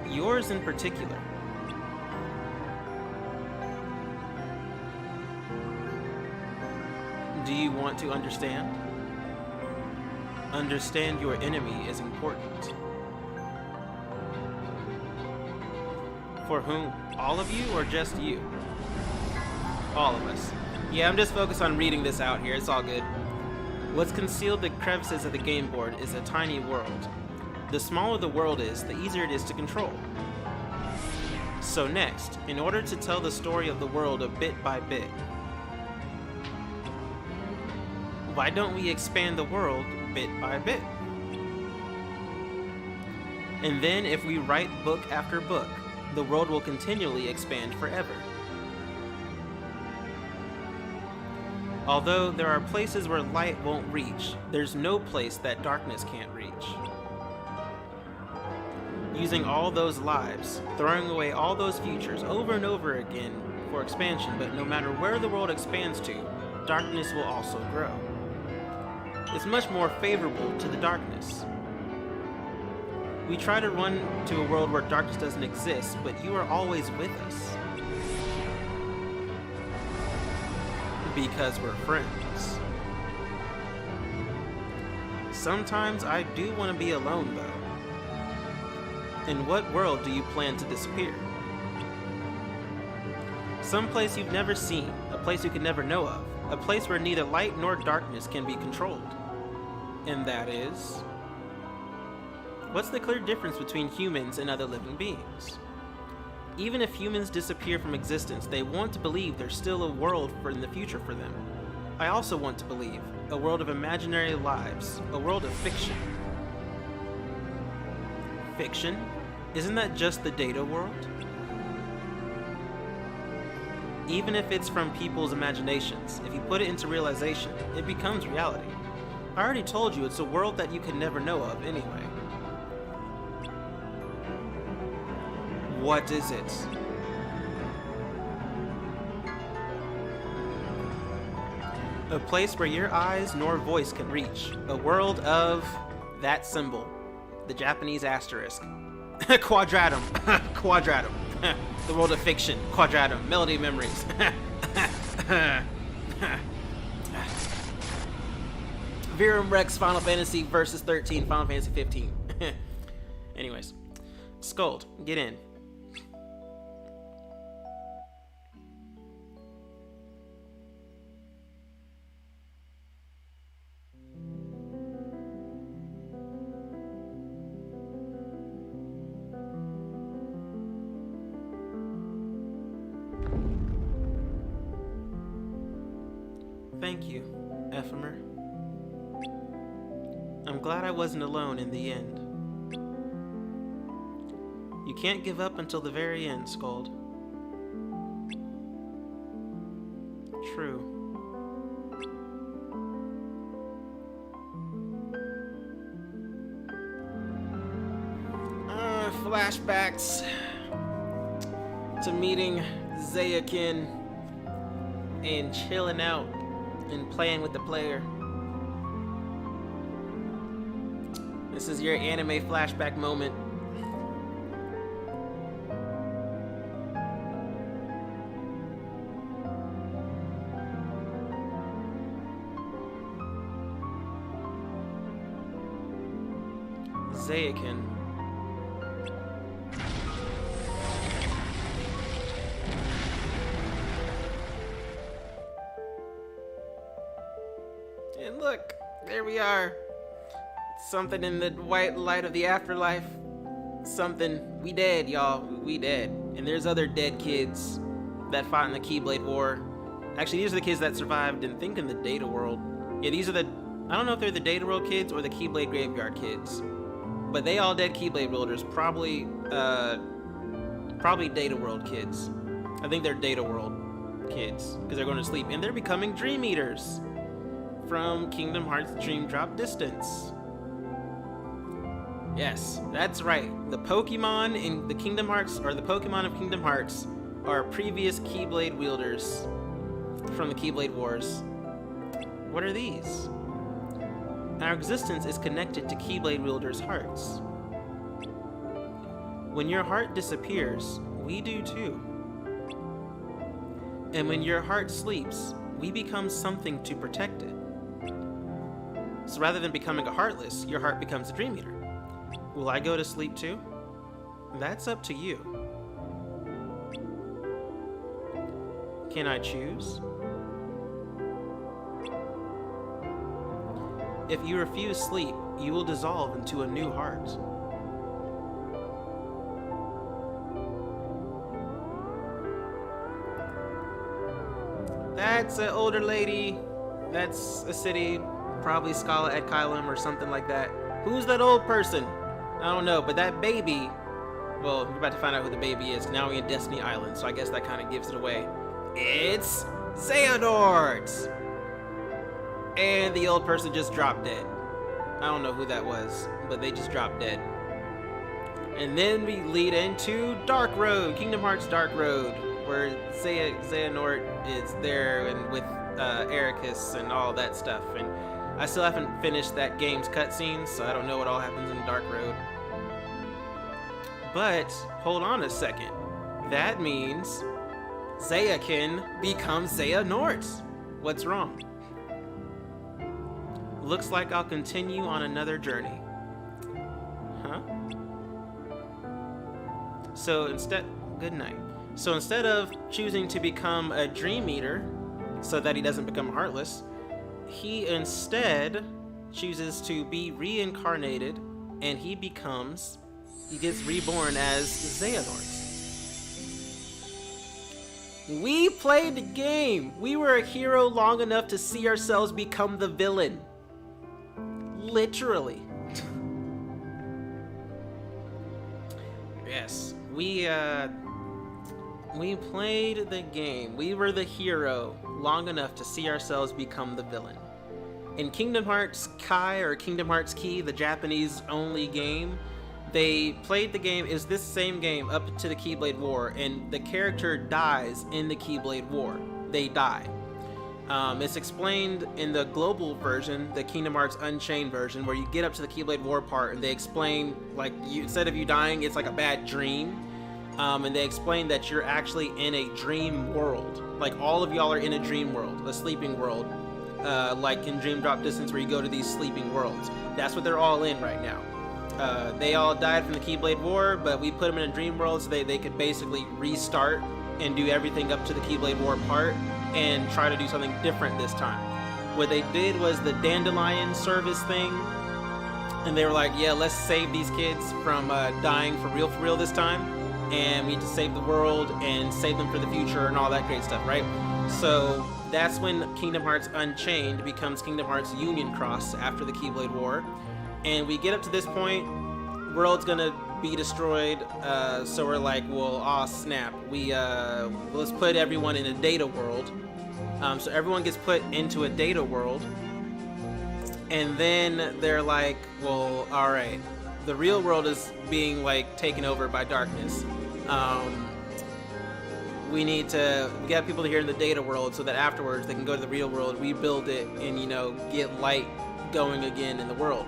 S1: Yours in particular. Do you want to understand? Understand your enemy is important. For whom? All of you or just you? All of us. Yeah, I'm just focused on reading this out here. It's all good. What's concealed in the crevices of the game board is a tiny world. The smaller the world is, the easier it is to control. So next, in order to tell the story of the world a bit by bit, why don't we expand the world bit by bit? And then if we write book after book, the world will continually expand forever. Although there are places where light won't reach, there's no place that darkness can't reach. Using all those lives, throwing away all those futures over and over again for expansion, but no matter where the world expands to, darkness will also grow. It's much more favorable to the darkness. We try to run to a world where darkness doesn't exist, but you are always with us. Because we're friends. Sometimes I do want to be alone, though. In what world do you plan to disappear? Some place you've never seen, a place you could never know of, a place where neither light nor darkness can be controlled. And that is... what's the clear difference between humans and other living beings? Even if humans disappear from existence, they want to believe there's still a world in the future for them. I also want to believe a world of imaginary lives, a world of fiction. Fiction? Isn't that just the data world? Even if it's from people's imaginations, if you put it into realization, it becomes reality. I already told you it's a world that you can never know of anyway. What is it? A place where your eyes nor voice can reach. A world of that symbol. The Japanese asterisk. Quadratum. Quadratum. The world of fiction. Quadratum. Melody memories. Virum Rex Final Fantasy versus 13 Final Fantasy 15. Anyways. Scold, get in. Thank you, Ephemer. I'm glad I wasn't alone in the end. You can't give up until the very end, Scold. True. Flashbacks to meeting Zayakin and chilling out and playing with the player. This is your anime flashback moment. Zayakin. And look, there we are. Something in the white light of the afterlife. Something. We dead, y'all. We dead. And there's other dead kids that fought in the Keyblade War. Actually, these are the kids that survived and think in the Data World. Yeah, these are the... I don't know if they're the Data World kids or the Keyblade Graveyard kids. But they all dead Keyblade wielders. Probably Data World kids. I think they're Data World kids. Because they're going to sleep. And they're becoming Dream Eaters. From Kingdom Hearts Dream Drop Distance. Yes, that's right. The Pokemon in the Kingdom Hearts, or the Pokemon of Kingdom Hearts, are previous Keyblade wielders from the Keyblade Wars. What are these? Our existence is connected to Keyblade wielders' hearts. When your heart disappears, we do too. And when your heart sleeps, we become something to protect it. So rather than becoming a Heartless, your heart becomes a Dream Eater. Will I go to sleep too? That's up to you. Can I choose? If you refuse sleep, you will dissolve into a new heart. That's an older lady. That's a city. Probably Scala at Kylum or something like that. Who's that old person? I don't know, but that baby... Well, we're about to find out who the baby is. Now we're in Destiny Island, so I guess that kind of gives it away. It's Xehanort! And the old person just dropped dead. I don't know who that was, but they just dropped dead. And then we lead into Dark Road, Kingdom Hearts Dark Road, where Xehanort is there and with Ericus and all that stuff. And I still haven't finished that game's cutscenes, so I don't know what all happens in Dark Road. But, hold on a second. That means Zayakin becomes Xehanort. What's wrong? Looks like I'll continue on another journey. Huh? So instead... Good night. So instead of choosing to become a Dream Eater, so that he doesn't become Heartless, he instead chooses to be reincarnated, and he gets reborn as Xehanort. We played the game. We were a hero long enough to see ourselves become the villain. Literally. Yes, we played the game. We were the hero long enough to see ourselves become the villain. In Kingdom Hearts Kai, or Kingdom Hearts Key, the Japanese only game, they played the game, is this same game up to the Keyblade War, and the character dies in the Keyblade War. They die. It's explained in the global version, the Kingdom Hearts Unchained version, where you get up to the Keyblade War part, and they explain, like, instead of you dying, it's like a bad dream. And they explain that you're actually in a dream world. Like, all of y'all are in a dream world, a sleeping world. Like in Dream Drop Distance, where you go to these sleeping worlds. That's what they're all in right now. They all died from the Keyblade War, but we put them in a dream world so they could basically restart and do everything up to the Keyblade War part and try to do something different this time. What they did was the Dandelion service thing, and they were like, yeah, let's save these kids from dying for real this time, and we need to save the world and save them for the future and all that great stuff, right? So that's when Kingdom Hearts Unchained becomes Kingdom Hearts Union Cross after the Keyblade War. And we get up to this point, world's gonna be destroyed, so we're like, well, aw snap, let's put everyone in a data world. So everyone gets put into a data world, and then they're like, well, alright, the real world is being like taken over by darkness. We get people here in the data world so that afterwards they can go to the real world, rebuild it, and, you know, get light going again in the world.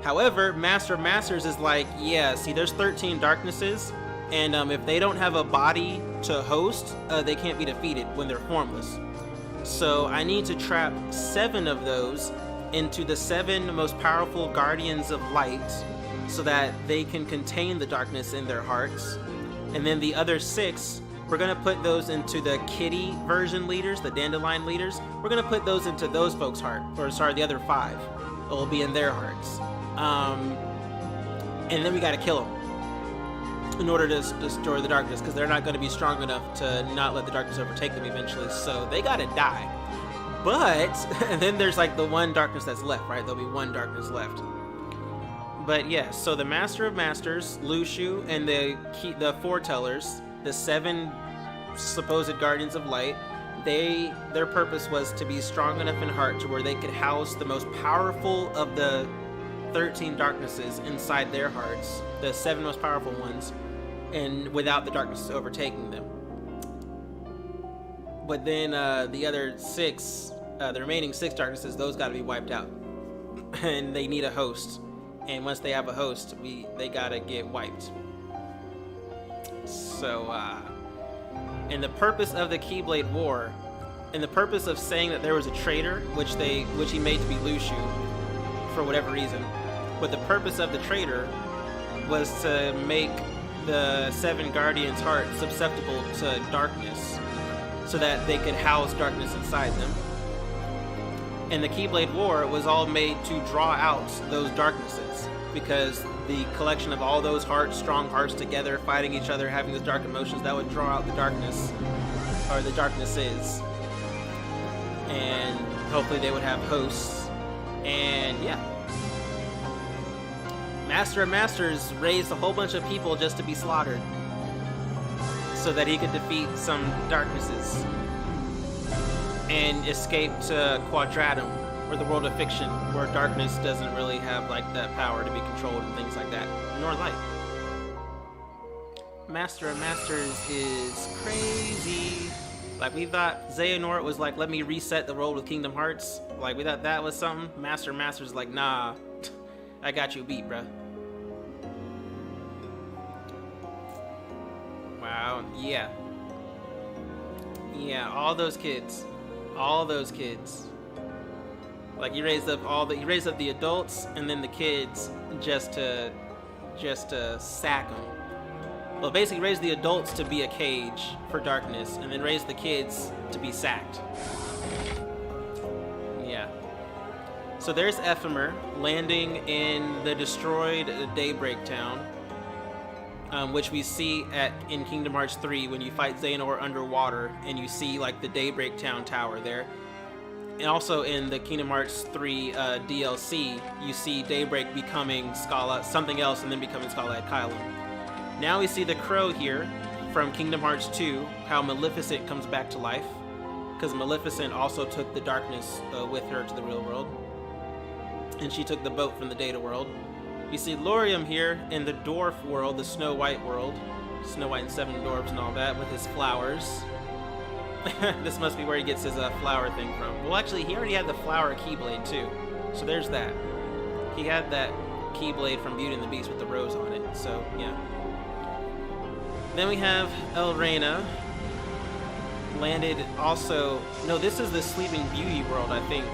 S1: However, Master of Masters is like, yeah, see, there's 13 darknesses, and if they don't have a body to host, they can't be defeated when they're formless. So I need to trap 7 of those into the 7 most powerful guardians of light so that they can contain the darkness in their hearts. And then the other 6, we're going to put those into the kitty version leaders, the Dandelion leaders. We're going to put those into those folks' heart, or sorry, the other 5. It will be in their hearts. And then we got to kill them in order to destroy the darkness, because they're not going to be strong enough to not let the darkness overtake them eventually, so they got to die. But and then there's like the one darkness that's left, right? There'll be one darkness left. But yeah, so the Master of Masters, Luxu, and the Foretellers, the 7 supposed guardians of light, their purpose was to be strong enough in heart to where they could house the most powerful of the 13 darknesses inside their hearts, the 7 most powerful ones, and without the darkness overtaking them. But then the other 6, the remaining 6 darknesses, those got to be wiped out, and they need a host. And once they have a host, they gotta get wiped. So, and the purpose of the Keyblade War, and the purpose of saying that there was a traitor, which he made to be Luxu, for whatever reason. But the purpose of the traitor was to make the 7 Guardians' heart susceptible to darkness, so that they could house darkness inside them. And the Keyblade War was all made to draw out those darknesses, because the collection of all those hearts, strong hearts together, fighting each other, having those dark emotions, that would draw out the darkness, or the darknesses. And hopefully they would have hosts. And yeah. Master of Masters raised a whole bunch of people just to be slaughtered, so that he could defeat some darknesses and escape to Quadratum, or the world of fiction, where darkness doesn't really have like that power to be controlled and things like that, nor light. Master of Masters is crazy. Like, we thought Xehanort was like, let me reset the world with Kingdom Hearts. Like, we thought that was something. Master of Masters is like, nah, I got you beat, bruh. Wow, yeah. Yeah, all those kids. All those kids. Like, he raised up the adults and then the kids just to sack them. Well, basically raised the adults to be a cage for darkness, and then raised the kids to be sacked. Yeah. So there's Ephemer landing in the destroyed Daybreak Town, which we see in Kingdom Hearts 3 when you fight Xehanort underwater, and you see like the Daybreak Town tower there. And also in the Kingdom Hearts 3 DLC, you see Daybreak becoming something else, and then becoming Scala Kylum. Now we see the crow here from Kingdom Hearts 2, how Maleficent comes back to life, because Maleficent also took the darkness with her to the real world, and she took the boat from the data world. You see Lorium here in the dwarf world, the Snow White world. Snow White and Seven Dwarfs and all that with his flowers. This must be where he gets his flower thing from. Well, actually, he already had the flower keyblade too. So there's that. He had that keyblade from Beauty and the Beast with the rose on it. So, yeah. Then we have Elrena. Landed also... No, this is the Sleeping Beauty world, I think.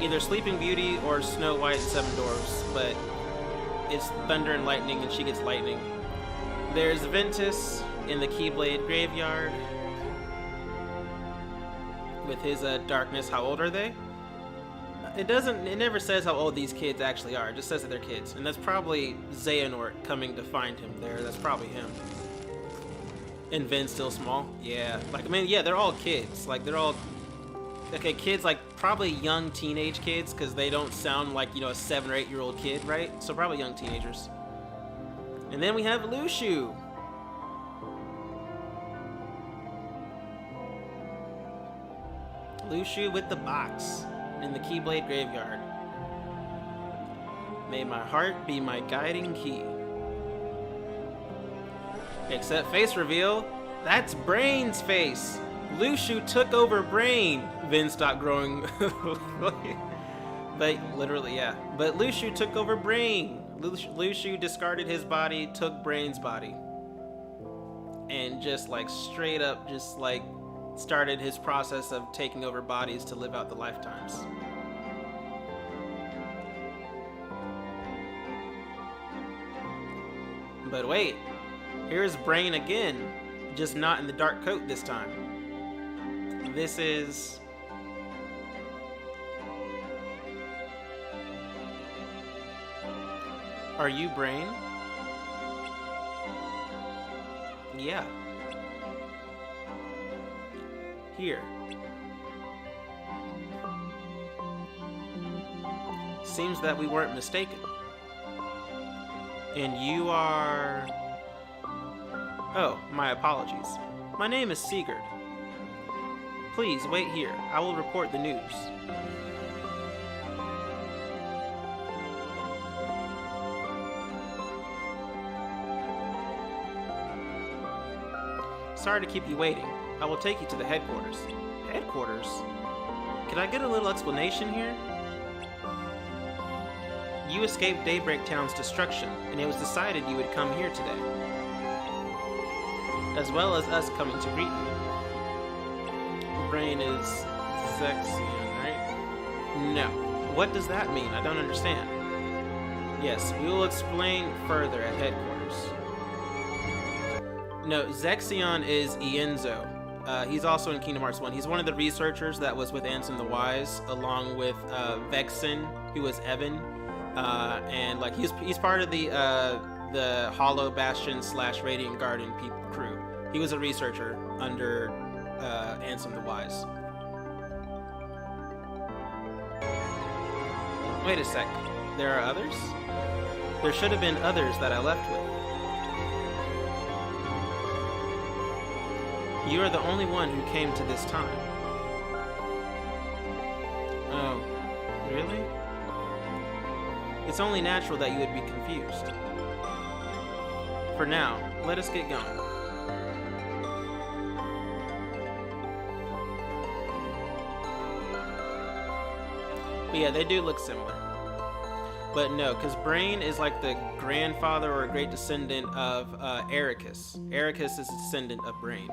S1: Either Sleeping Beauty or Snow White and Seven Dwarfs. But it's thunder and lightning, and she gets lightning. There's Ventus in the Keyblade Graveyard. With his darkness. How old are they? It never says how old these kids actually are. It just says that they're kids. And that's probably Xehanort coming to find him there. That's probably him. And Ven's still small? Yeah. Like, I mean, yeah, they're all kids. Like, they're all... Okay, kids, like, probably young teenage kids, because they don't sound like, you know, a 7 or 8 year old kid, right? So probably young teenagers. And then we have Lushu. Lushu with the box in the Keyblade Graveyard. May my heart be my guiding key. Except face reveal, that's Brain's face. Lushu took over Brain. Vin stopped growing. But literally, yeah. But Lushu took over Brain. Lushu discarded his body, took Brain's body. And just like straight up, just like started his process of taking over bodies to live out the lifetimes. But wait, here's Brain again, just not in the dark coat this time. This is... Are you Brain? Yeah. Here. Seems that we weren't mistaken. And you are... Oh, my apologies. My name is Sigurd. Please, wait here. I will report the news. Sorry to keep you waiting. I will take you to the headquarters. Headquarters? Could I get a little explanation here? You escaped Daybreak Town's destruction, and it was decided you would come here today. As well as us coming to greet you. Brain is Zexion, right? No. What does that mean? I don't understand. Yes, we will explain further at headquarters. No, Zexion is Ienzo. He's also in Kingdom Hearts 1. He's one of the researchers that was with Ansem the Wise, along with Vexen, who was Evan. And like he's part of the Hollow Bastion / Radiant Garden crew. He was a researcher under Ansem the Wise. Wait a sec. There are others? There should have been others that I left with. You are the only one who came to this time. Oh, really? It's only natural that you would be confused. For now, let us get going. But yeah, they do look similar. But no, because Brain is like the grandfather or great descendant of Ericus. Ericus is a descendant of Brain.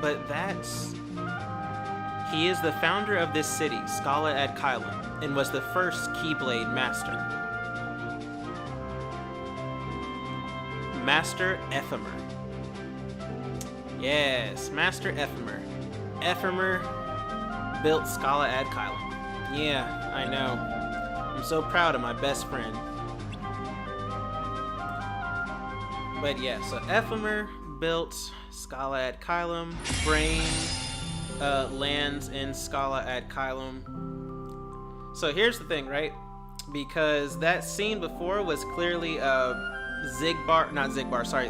S1: But that's... He is the founder of this city, Scala ad Kylum, and was the first Keyblade Master. Master Ephemer. Yes, Master Ephemer. Ephemer built Scala ad Kylum. Yeah, I know. I'm so proud of my best friend. But yeah, so Ephemer built Scala ad Kylum. Brain lands in Scala ad Kylum. So here's the thing, right? Because that scene before was clearly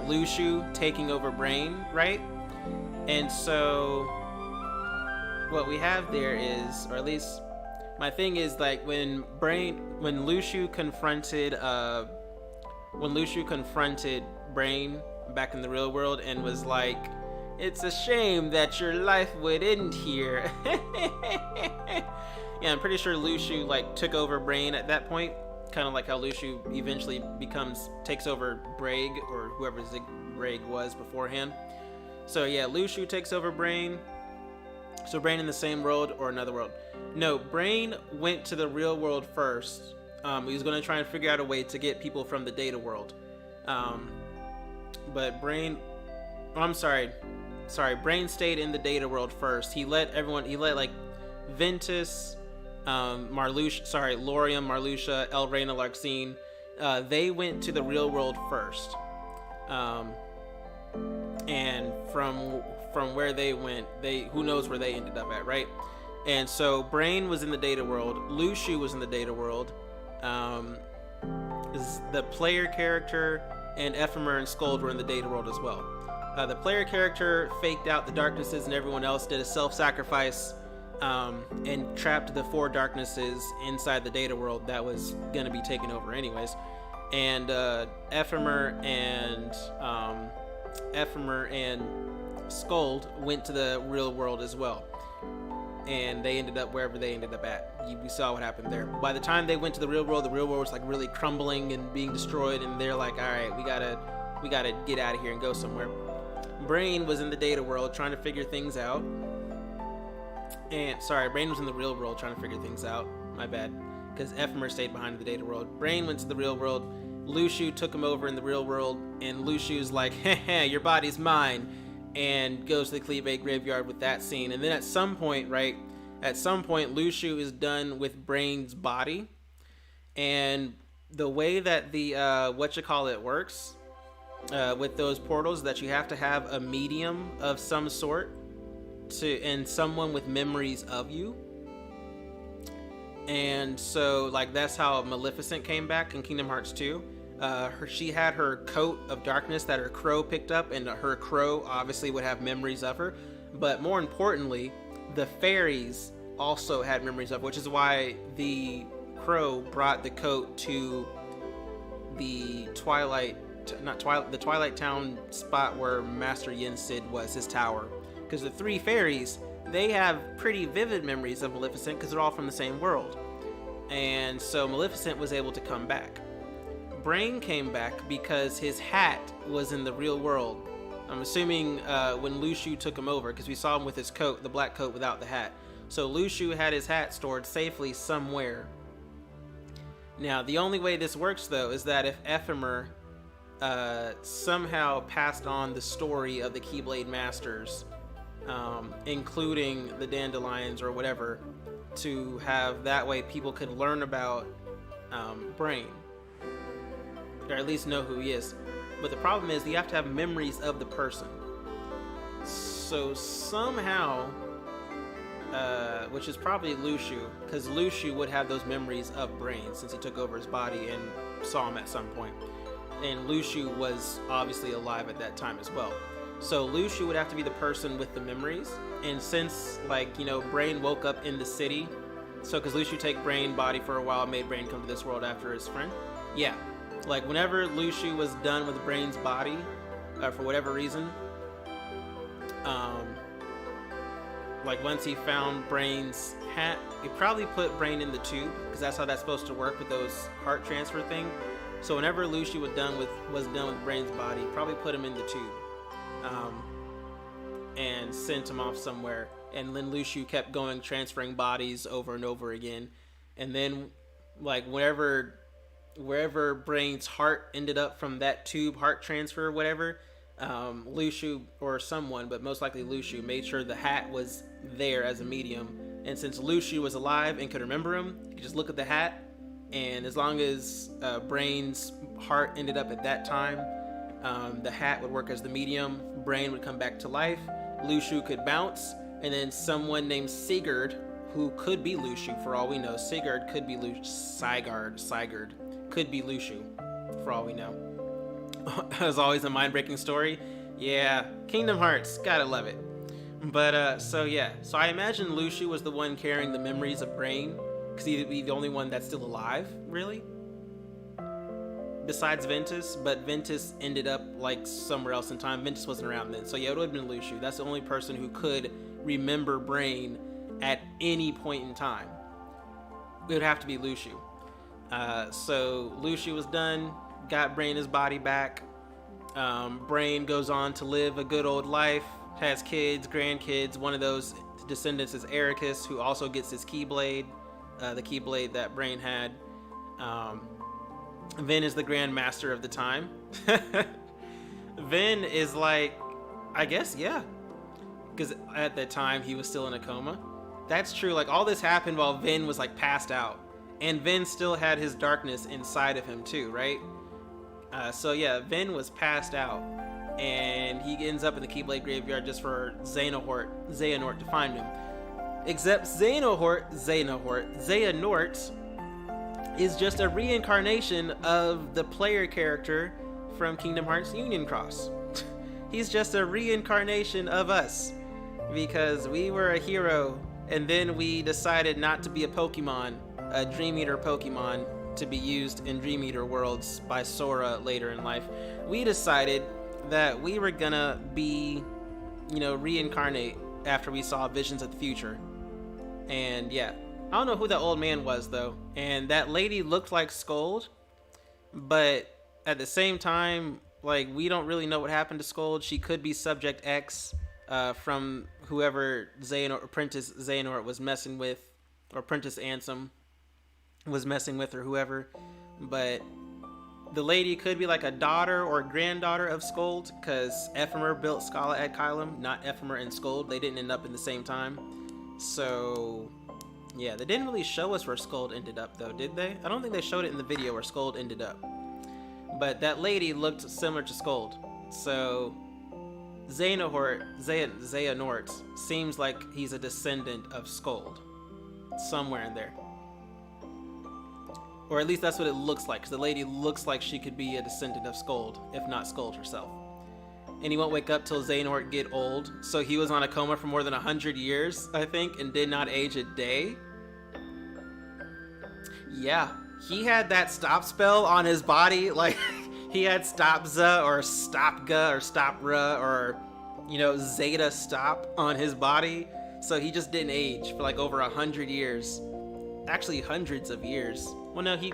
S1: Lushu taking over Brain, right? And so what we have there is, or at least my thing is, like when Lushu confronted Brain back in the real world and was like, "It's a shame that your life would end here." Yeah, I'm pretty sure Lushu like took over Brain at that point, kind of like how Lushu eventually takes over Braig, or whoever Braig was beforehand. So yeah, Lushu takes over Brain. So Brain in the same world or another world? No, Brain went to the real world first. He was going to try and figure out a way to get people from the data world. But Brain... Oh, I'm sorry. Brain stayed in the data world first. He let like Ventus, Lorium, Marluxia, Elrena, Larxene, they went to the real world first. And from where they went, who knows where they ended up at, right? And so Brain was in the data world, Lushu was in the data world, the player character and Ephemer and Scold were in the data world as well. The player character faked out the darknesses and everyone else did a self-sacrifice, and trapped the 4 darknesses inside the data world that was going to be taken over anyways. And Ephemer and Scold went to the real world as well, and they ended up wherever they ended up at. We saw what happened there. By the time they went to the real world was like really crumbling and being destroyed, and they're like, all right, we gotta get out of here and go somewhere. Brain was in the data world trying to figure things out, and Brain was in the real world trying to figure things out, my bad, because Ephemer stayed behind in the data world. Brain went to the real world, Lushu took him over in the real world, and Lushu's like, heh, your body's mine, and goes to the Cleave graveyard with that scene. And then at some point, Lushu is done with Brain's body, and the way that the works with those portals, that you have to have a medium of some sort and someone with memories of you. And so like that's how Maleficent came back in Kingdom Hearts 2. She had her coat of darkness that her crow picked up, and her crow obviously would have memories of her. But more importantly, the fairies also had memories of her, which is why the crow brought the coat to the Twilight Town spot where Master Yen Sid was, his tower. Because the 3 fairies, they have pretty vivid memories of Maleficent because they're all from the same world. And so Maleficent was able to come back. Brain came back because his hat was in the real world. I'm assuming when Lushu took him over, because we saw him with his coat, the black coat without the hat. So Lushu had his hat stored safely somewhere. Now, the only way this works, though, is that if Ephemer somehow passed on the story of the Keyblade Masters, including the Dandelions or whatever, to have that way people could learn about Brain, or at least know who he is. But the problem is you have to have memories of the person. So somehow, which is probably Lushu, because Lushu would have those memories of Brain since he took over his body and saw him at some point. And Lushu was obviously alive at that time as well. So Lushu would have to be the person with the memories. And since, Brain woke up in the city, so because Lushu take Brain body for a while, made Brain come to this world after his friend. Yeah, like whenever Lushu was done with Brain's body, for whatever reason, once he found Brain's hat, he probably put Brain in the tube, because that's how that's supposed to work with those heart transfer thing. So whenever Lushu was done with Brain's body, probably put him in the tube, and sent him off somewhere. And then Lushu kept going, transferring bodies over and over again. And then, wherever Brain's heart ended up from that tube, heart transfer or whatever, Lushu, or someone, but most likely Lushu, made sure the hat was there as a medium. And since Lushu was alive and could remember him, you could just look at the hat, and as long as Brain's heart ended up at that time, the hat would work as the medium. Brain would come back to life. Lushu could bounce, and then someone named Sigurd, who could be Lushu for all we know. Sigurd could be Lushu. Sigurd could be Lushu for all we know. As always, a mind-breaking story. Yeah, Kingdom Hearts, gotta love it. But so yeah, so I imagine Luxu was the one carrying the memories of Brain, because he'd be the only one that's still alive, really. Besides Ventus, but Ventus ended up like somewhere else in time. Ventus wasn't around then, so yeah, it would have been Luxu. That's the only person who could remember Brain at any point in time. It would have to be Luxu. So Luxu was done, got Brain his body back. Brain goes on to live a good old life, has kids, grandkids. One of those descendants is Ericus, who also gets his Keyblade, the Keyblade that Brain had. Vin is the Grand Master of the time. Vin is like, I guess, yeah, because at that time he was still in a coma. That's true. Like, all this happened while Vin was like passed out, and Vin still had his darkness inside of him too, right? So yeah, Vin was passed out, and he ends up in the Keyblade graveyard just for Xehanort to find him. Except Xehanort is just a reincarnation of the player character from Kingdom Hearts Union Cross. He's just a reincarnation of us, because we were a hero, and then we decided not to be a Pokemon, a Dream Eater Pokemon, to be used in Dream Eater worlds by Sora later in life. We decided that we were gonna be, reincarnate after we saw visions of the future. And yeah, I don't know who that old man was though. And that lady looked like Scold, but at the same time, like, we don't really know what happened to Scold. She could be Subject X from whoever Apprentice Xehanort was messing with, or Apprentice Ansem was messing with, or whoever. But the lady could be like a daughter or granddaughter of Scold, because Ephemer built Scala at Kylum, not Ephemer and Scold. They didn't end up in the same time. So yeah, they didn't really show us where Scold ended up though, did they? I don't think they showed it in the video where Scold ended up. But that lady looked similar to Scold. So Xehanort seems like he's a descendant of Scold. Somewhere in there. Or at least that's what it looks like, because the lady looks like she could be a descendant of Scold, if not Scold herself. And he won't wake up till Xehanort get old, so he was on a coma for more than 100 years, I think, and did not age a day. Yeah, he had that stop spell on his body, like, he had Stopza, or Stopga, or Stopra, or, Zeta Stop on his body, so he just didn't age for like over 100 years. Actually, hundreds of years. Well, no, he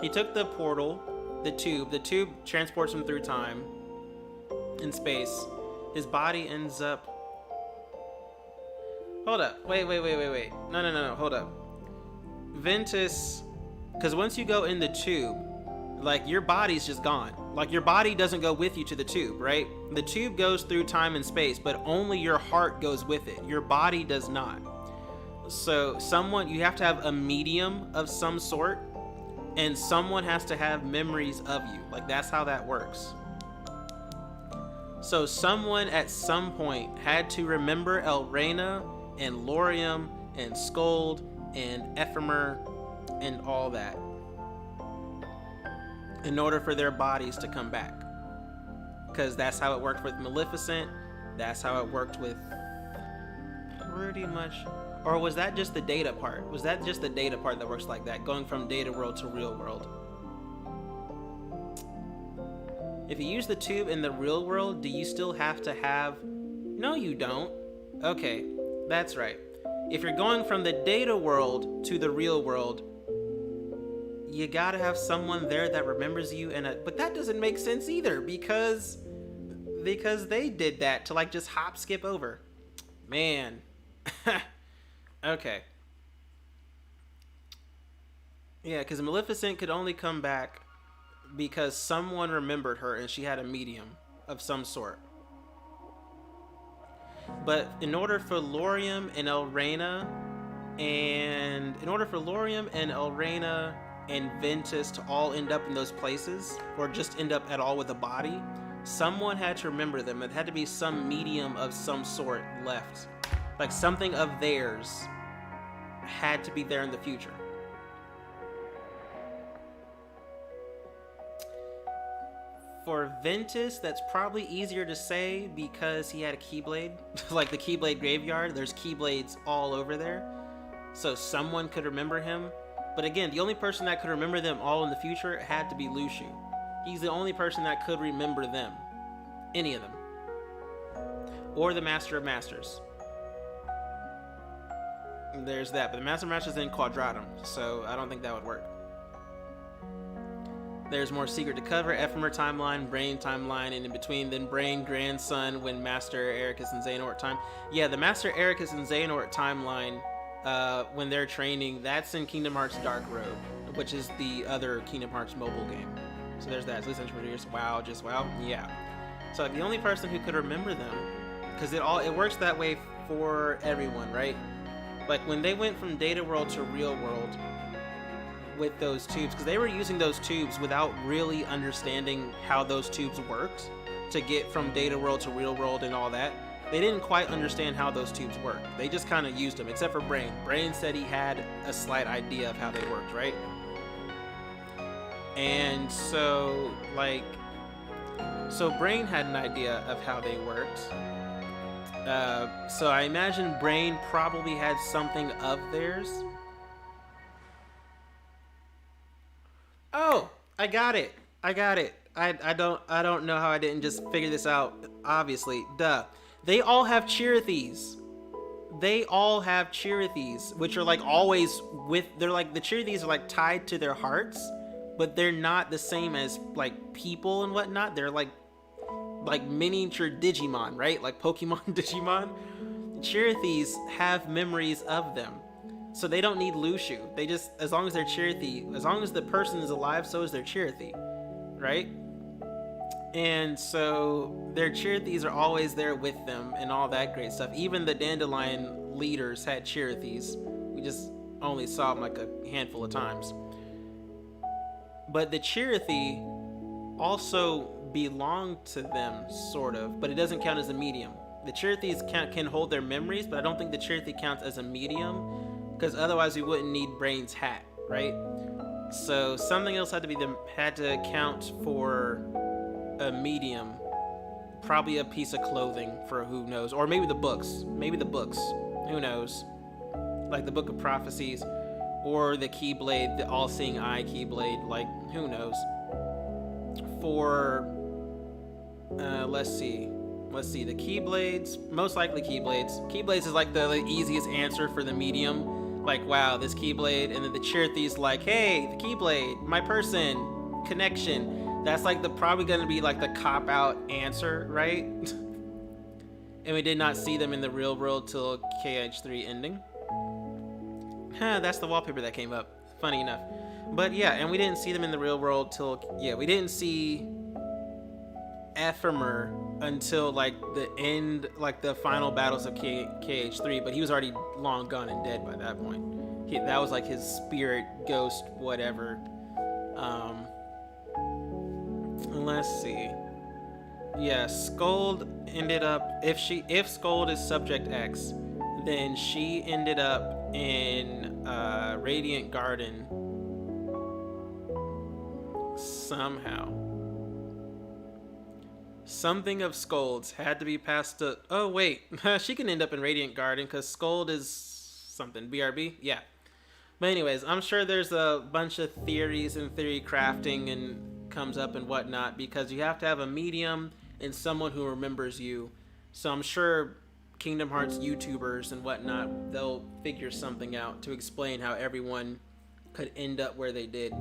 S1: took the portal, the tube transports him through time and space. His body ends up... Hold up, wait. No, hold up. Ventus, because once you go in the tube, like, your body's just gone. Like, your body doesn't go with you to the tube, right? The tube goes through time and space, but only your heart goes with it. Your body does not. So you have to have a medium of some sort, and someone has to have memories of you. Like, that's how that works. So someone at some point had to remember Elrena and Lorium and Scold and Ephemer and all that in order for their bodies to come back. Because that's how it worked with Maleficent. That's how it worked with pretty much... Or was that just the data part? Was that just the data part that works like that, going from data world to real world? If you use the tube in the real world, do you still have to have... No, you don't. Okay, that's right. If you're going from the data world to the real world, you gotta have someone there that remembers you. But that doesn't make sense either, because they did that to, like, just hop skip over. Man. Okay. Yeah, because Maleficent could only come back because someone remembered her and she had a medium of some sort. But in order for Lorium and Elrena and Ventus to all end up in those places, or just end up at all with a body, someone had to remember them. It had to be some medium of some sort left. Like, something of theirs had to be there in the future. For Ventus, that's probably easier to say because he had a Keyblade. Like the Keyblade graveyard, there's Keyblades all over there. So someone could remember him. But again, the only person that could remember them all in the future had to be Luxu. He's the only person that could remember them. Any of them. Or the Master of Masters. There's that. But the Master of Masters in Quadratum, so I don't think that would work. There's more secret to cover, Ephemer timeline, Brain timeline, and in between, then Brain grandson when Master Ericus and Xehanort time. Yeah, the Master Ericus and Xehanort timeline, when they're training, that's in Kingdom Hearts Dark Road, which is the other Kingdom Hearts mobile game. So there's that. So at least introduced. Wow, just wow. Yeah. So like the only person who could remember them, because it works that way for everyone, right? Like when they went from Data World to Real World with those tubes, because they were using those tubes without really understanding how those tubes worked to get from Data World to Real World and all that. They didn't quite understand how those tubes worked. They just kind of used them, except for Brain. Brain said he had a slight idea of how they worked, right? And so, like, so Brain had an idea of how they worked. So I imagine Brain probably had something of theirs. Oh, I got it. I don't know how I didn't just figure this out. Obviously, duh. They all have Chirithes. They all have Chirithes, which are like always with. They're like the Chirithes are like tied to their hearts, but they're not the same as like people and whatnot. They're like miniature Digimon, right? Like Pokemon Digimon. Chirithes have memories of them. So they don't need Luxu. They just, as long as they're Chirithy, as long as the person is alive, so is their Chirithy, right? And so their Chirithys are always there with them and all that great stuff. Even the Dandelion leaders had Chirithys. We just only saw them like a handful of times. But the Chirithy also belong to them, sort of, but it doesn't count as a medium. The Chirithys can hold their memories, but I don't think the Chirithy counts as a medium, because otherwise we wouldn't need Brain's hat, right? So something else had to count for a medium, probably a piece of clothing for who knows, or maybe the books, who knows, like the Book of Prophecies, or the Keyblade, the all-seeing eye Keyblade, like who knows. For let's see, the Keyblades, most likely Keyblades is like the easiest answer for the medium. Like, wow, this Keyblade, and then the Chirithy's like, hey, the Keyblade, my person, connection. That's like probably gonna be like the cop-out answer, right? And we did not see them in the real world till KH3 ending. That's the wallpaper that came up, funny enough. But yeah, and we didn't see them in the real world till, yeah, we didn't see Ephemer until like the end, like the final battles of KH3, but he was already long gone and dead by that point. That was like his spirit, ghost, whatever. Let's see. Yeah, Scold ended up, if Scold is subject X, then she ended up in Radiant Garden somehow. Something of Scold's had to be passed to... Oh, wait. She can end up in Radiant Garden because Scold is something. BRB? Yeah. But anyways, I'm sure there's a bunch of theories and theory crafting and comes up and whatnot, because you have to have a medium and someone who remembers you. So I'm sure Kingdom Hearts YouTubers and whatnot, they'll figure something out to explain how everyone could end up where they did.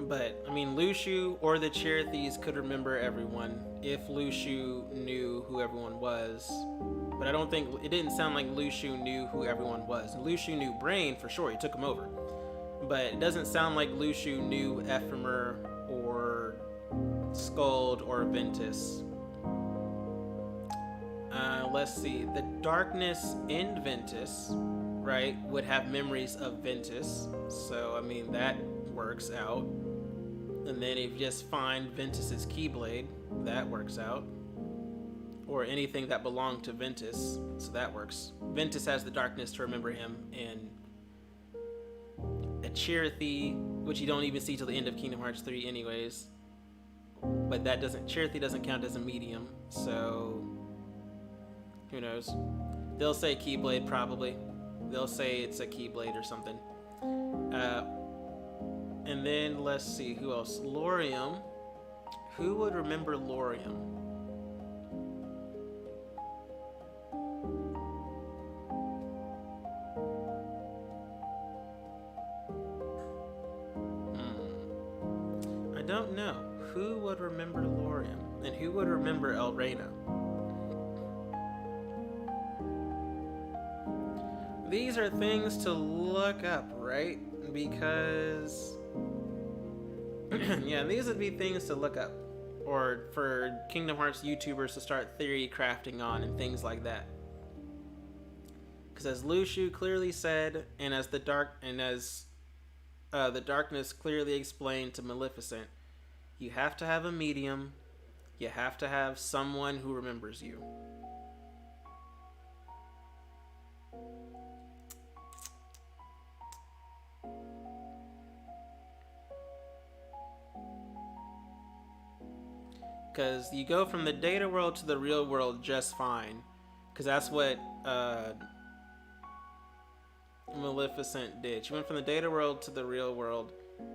S1: But, I mean, Luxu or the Chirithys could remember everyone if Luxu knew who everyone was. But I don't think, it didn't sound like Luxu knew who everyone was. Luxu knew Brain for sure, he took him over. But it doesn't sound like Luxu knew Ephemer or Scold or Ventus. Let's see, the Darkness in Ventus, right, would have memories of Ventus. So, I mean, that works out. And then if you just find Ventus's Keyblade, that works out. or anything that belonged to Ventus, so that works. Ventus has the darkness to remember him, and a Chirithy, which you don't even see till the end of Kingdom Hearts 3 anyways. But that doesn't, Chirithy doesn't count as a medium, so who knows? They'll say Keyblade probably. They'll say it's a Keyblade or something. And then let's see, who else? Laurium. Who would remember Laurium? I don't know. Who would remember Laurium? And who would remember Elrena? These are things to look up, right? Because yeah, these would be things to look up, or for Kingdom Hearts YouTubers to start theory crafting on and things like that. Because as Luciu clearly said, and as the darkness clearly explained to Maleficent, you have to have a medium. You have to have someone who remembers you. Because you go from the data world to the real world just fine. Because that's what Maleficent did. She went from the data world to the real world.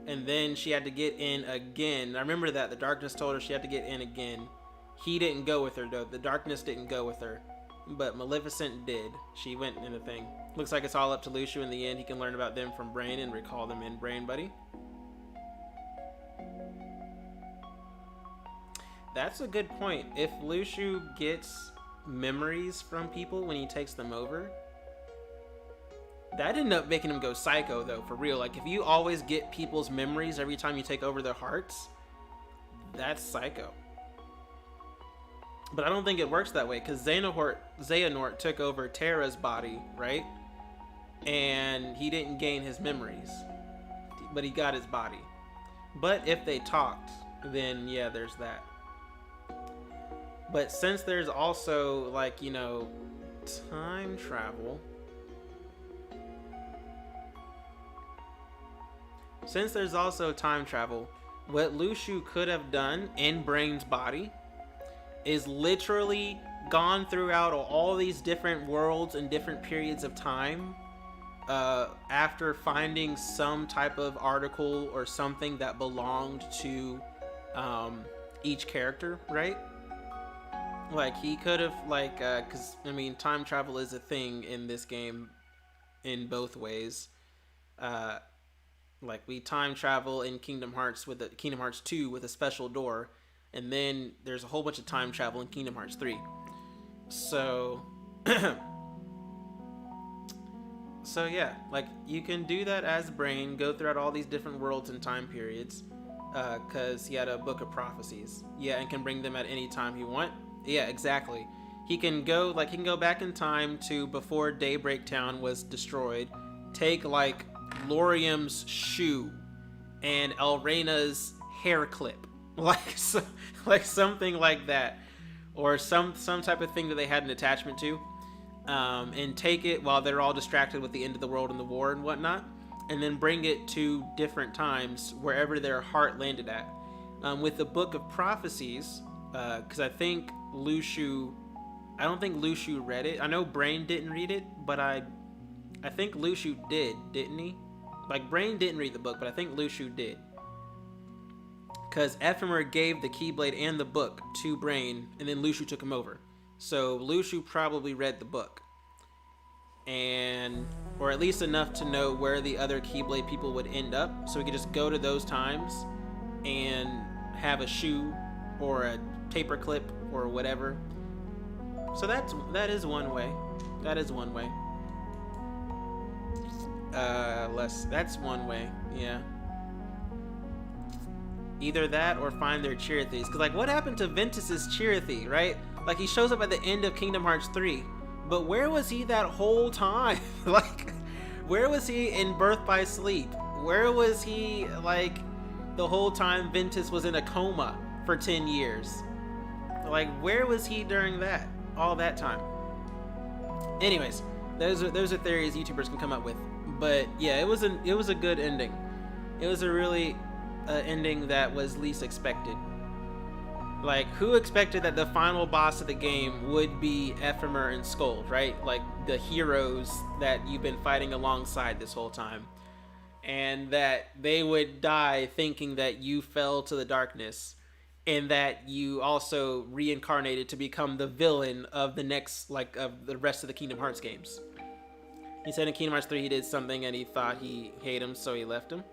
S1: And then she had to get in again. I remember that. The darkness told her she had to get in again. He didn't go with her, though. The darkness didn't go with her. But Maleficent did. She went in a thing. Looks like it's all up to Luciu in the end. He can learn about them from Brain and recall them in Brain, buddy. That's a good point. If Luciu gets memories from people when he takes them over, that ended up making him go psycho, though, for real. Like, if you always get people's memories every time you take over their hearts, that's psycho. But I don't think it works that way, because Xehanort took over Terra's body, right? And he didn't gain his memories, but he got his body. But if they talked, then yeah, there's that. But since there's also, like, you know, time travel... Since there's also time travel, what Luciu could have done in Brain's body is literally gone throughout all these different worlds and different periods of time after finding some type of article or something that belonged to each character, right? Like, he could have, like, because, I mean, time travel is a thing in this game in both ways. Like, we time travel in Kingdom Hearts with Kingdom Hearts 2 with a special door, and then there's a whole bunch of time travel in Kingdom Hearts 3. So, so yeah, like, you can do that as Brain, go throughout all these different worlds and time periods, because he had a book of prophecies. Yeah, and can bring them at any time you want. Yeah, exactly. He can go, like, he can go back in time to before Daybreak Town was destroyed, take, like, Laurium's shoe and Elrena's hair clip, like something like that, or some type of thing that they had an attachment to, and take it while they're all distracted with the end of the world and the war and whatnot, and then bring it to different times wherever their heart landed at. With the Book of Prophecies, because I don't think Luciu read it. I know Brain didn't read it, but I think Luciu did, didn't he? Like, Brain didn't read the book, but I think Luciu did. Because Ephemer gave the Keyblade and the book to Brain, and then Luciu took him over. So Luciu probably read the book. Or at least enough to know where the other Keyblade people would end up, so we could just go to those times and have a shoe or a taper clip or whatever. So that is one way. That is one way. That's one way, yeah. Either that or find their Chirithys. Because, like, what happened to Ventus's Chirithy, right? Like, he shows up at the end of Kingdom Hearts 3. But where was he that whole time? Like, where was he in Birth by Sleep? Where was he, like, the whole time Ventus was in a coma for 10 years? Like, where was he during that? All that time. Anyways, those are theories YouTubers can come up with. But yeah, it was a good ending. It was a really ending that was least expected. Like, who expected that the final boss of the game would be Ephemer and Scold, right? Like, the heroes that you've been fighting alongside this whole time. And that they would die thinking that you fell to the darkness. And that you also reincarnated to become the villain of the next, like, of the rest of the Kingdom Hearts games. He said in Kingdom Hearts 3 he did something and he thought he hated him, so he left him.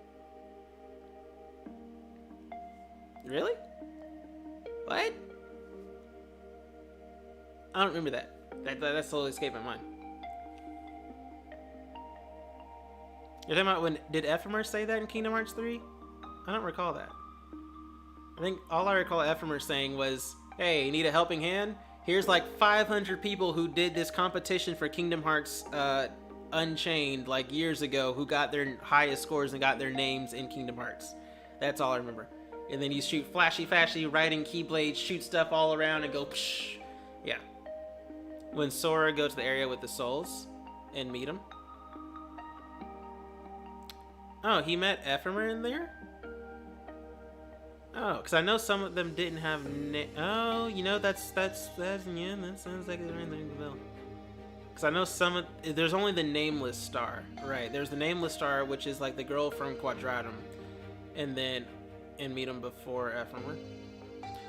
S1: Really? What? I don't remember that. That's totally escaped my mind. You're talking about when... Did Ephemer say that in Kingdom Hearts 3? I don't recall that. I think all I recall Ephemer saying was, hey, you need a helping hand? Here's like 500 people who did this competition for Kingdom Hearts Unchained like years ago who got their highest scores and got their names in Kingdom Hearts. That's all I remember. And then you shoot flashy, riding keyblades, shoot stuff all around and go psh. Yeah. When Sora goes to the area with the souls and meet him. Oh, he met Ephemer in there? Oh, because I know some of them didn't have oh, you know, that's yeah, that sounds like the right thing to know. Because I know some of... There's only the Nameless Star. Right, there's the Nameless Star, which is like the girl from Quadratum. And then... And meet him before Ephemer.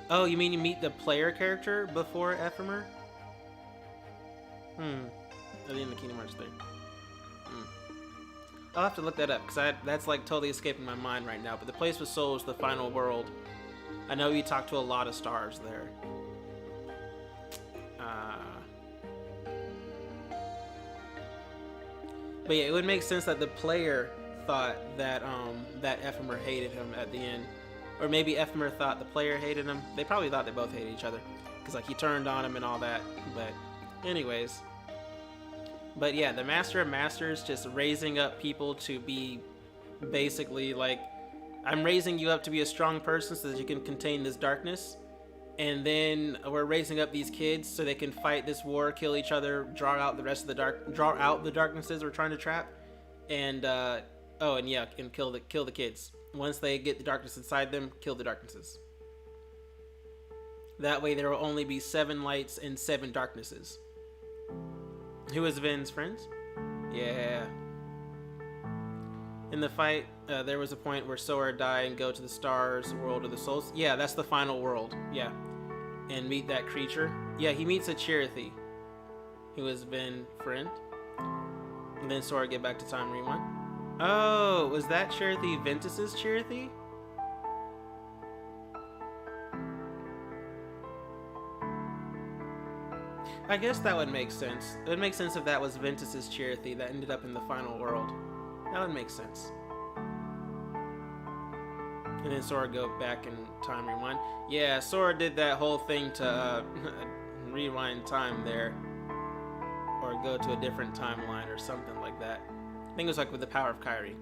S1: Oh, you mean you meet the player character before Ephemer? At the end of Kingdom Hearts 3. I'll have to look that up, because that's like totally escaping my mind right now. But the place with souls, the final world. I know you talk to a lot of stars there. But yeah, it would make sense that the player thought that that Ephemer hated him at the end. Or maybe Ephemer thought the player hated him. They probably thought they both hated each other. Because like he turned on him and all that. But anyways. But yeah, the Master of Masters just raising up people to be basically like, I'm raising you up to be a strong person so that you can contain this darkness. And then we're raising up these kids so they can fight this war, kill each other, draw out the rest of the draw out the darknesses we're trying to trap. And oh, and yeah, and kill the kids. Once they get the darkness inside them, kill the darknesses. That way there will only be 7 lights and 7 darknesses. Who is Vin's friends? Yeah. In the fight, there was a point where Sora died and go to the stars, world of the souls. Yeah, that's the final world. Yeah. And meet that creature. Yeah, he meets a Chirithy, who is Vin's friend. And then Sora get back to Time Rewind. Oh, was that Chirithy Ventus's Chirithy? I guess that would make sense. It would make sense if that was Ventus's Chirithy that ended up in the final world. That would make sense. And then Sora go back in Time Rewind. Yeah, Sora did that whole thing to rewind time there. Or go to a different timeline or something like that. I think it was like with the power of Kyrie.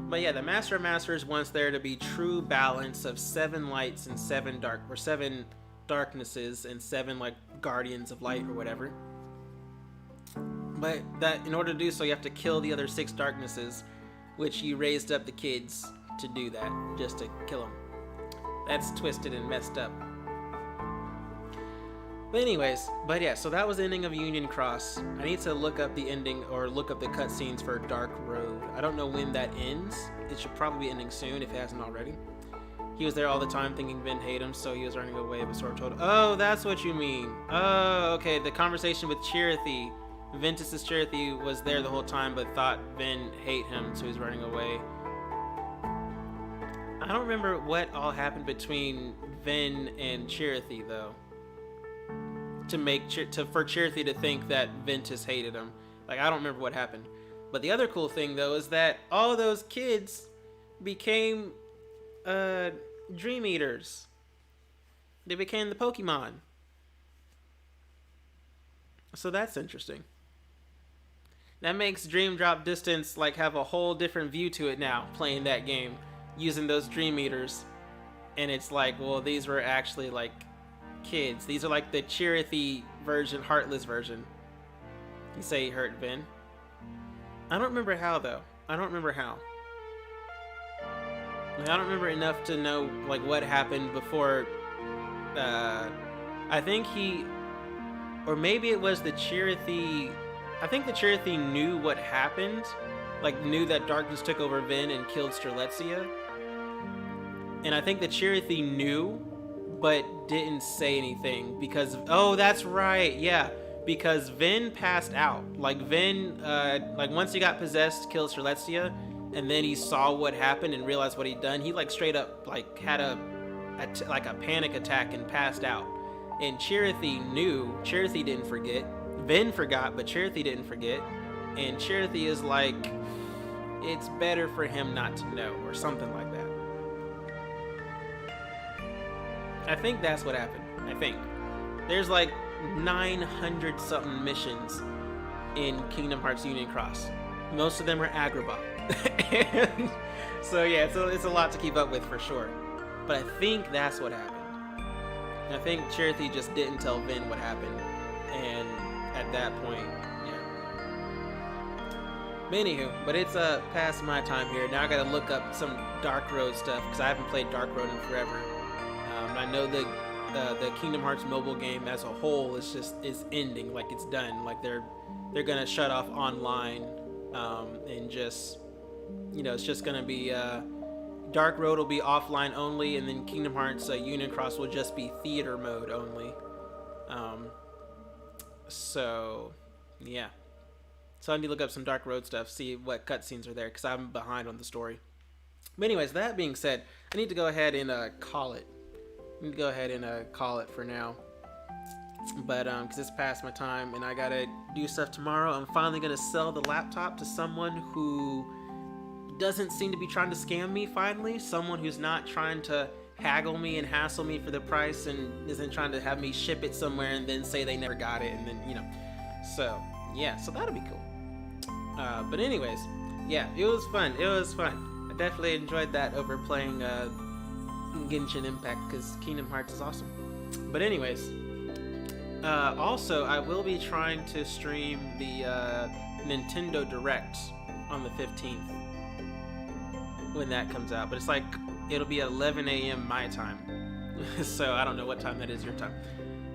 S1: But yeah, the Master of Masters wants there to be true balance of 7 lights and 7 darknesses and 7 like guardians of light or whatever. But that in order to do so, you have to kill the other 6 darknesses, which you raised up the kids to do that, just to kill them. That's twisted and messed up. But anyways, but yeah, so that was the ending of Union Cross. I need to look up the ending or look up the cutscenes for Dark Road. I don't know when that ends. It should probably be ending soon if it hasn't already. He was there all the time thinking Vin hated him, so he was running away, but Sora told him. Oh, that's what you mean. Oh, okay, the conversation with Chirithy. Ventus's Chirithy was there the whole time, but thought Vin hate him, so he's running away. I don't remember what all happened between Vin and Chirithy, though. For Chirithy to think that Ventus hated him. Like, I don't remember what happened. But the other cool thing, though, is that all those kids became Dream Eaters. They became the Pokemon. So that's interesting. That makes Dream Drop Distance like have a whole different view to it now, playing that game, using those Dream Eaters. And it's like, well, these were actually like kids. These are like the Chirithy version, heartless version. You say he hurt Vin. I don't remember how though. I don't remember how. Like, I don't remember enough to know like what happened before. I think he, or maybe it was the Chirithy. I think the Chirithy knew what happened, like knew that darkness took over Vin and killed Strelitzia. And I think the Chirithy knew, but didn't say anything because, oh, that's right, yeah. Because Vin passed out. Like Vin, like once he got possessed, killed Strelitzia, and then he saw what happened and realized what he'd done. He like straight up like had a panic attack and passed out. And Chirithy knew. Chirithy didn't forget. Vin forgot, but Chirithy didn't forget. And Chirithy is like, it's better for him not to know, or something like that. I think that's what happened. I think. There's like 900 something missions in Kingdom Hearts Union Cross. Most of them are Agrabah. And so yeah, it's a lot to keep up with for sure. But I think that's what happened. I think Chirithy just didn't tell Vin what happened. And at that point, yeah. But anywho, but it's past my time here. Now I gotta look up some Dark Road stuff because I haven't played Dark Road in forever. I know the Kingdom Hearts mobile game as a whole is ending, like it's done. Like they're gonna shut off online, and just, you know, it's just gonna be Dark Road will be offline only, and then Kingdom Hearts Union Cross will just be theater mode only. So yeah, so I need to look up some Dark Road stuff, see what cutscenes are there, because I'm behind on the story. But anyways, that being said, I need to go ahead and call it. I need to go ahead and call it for now. But because it's past my time and I gotta do stuff tomorrow. I'm finally gonna sell the laptop to someone who doesn't seem to be trying to scam me. Finally, someone who's not trying to haggle me and hassle me for the price and isn't trying to have me ship it somewhere and then say they never got it, and then, you know. So yeah, so that'll be cool. But anyways, yeah, it was fun. It was fun. I definitely enjoyed that over playing Genshin Impact, because Kingdom Hearts is awesome. But anyways, also I will be trying to stream the Nintendo Direct on the 15th when that comes out, but it's like it'll be at 11 a.m. my time. So I don't know what time that is your time.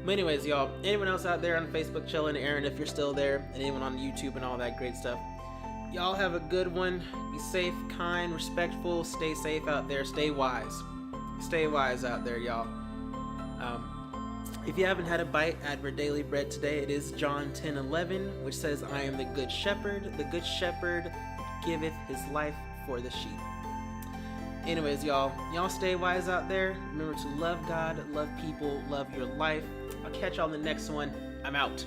S1: But anyways, y'all, anyone else out there on Facebook chilling, Aaron, if you're still there, and anyone on YouTube and all that great stuff, y'all have a good one. Be safe, kind, respectful, stay safe out there, stay wise. Stay wise out there, y'all. If you haven't had a bite at our daily bread today, it is John 10:11, which says, I am the good shepherd. The good shepherd giveth his life for the sheep. Anyways, y'all stay wise out there. Remember to love God, love people, love your life. I'll catch y'all in the next one. I'm out.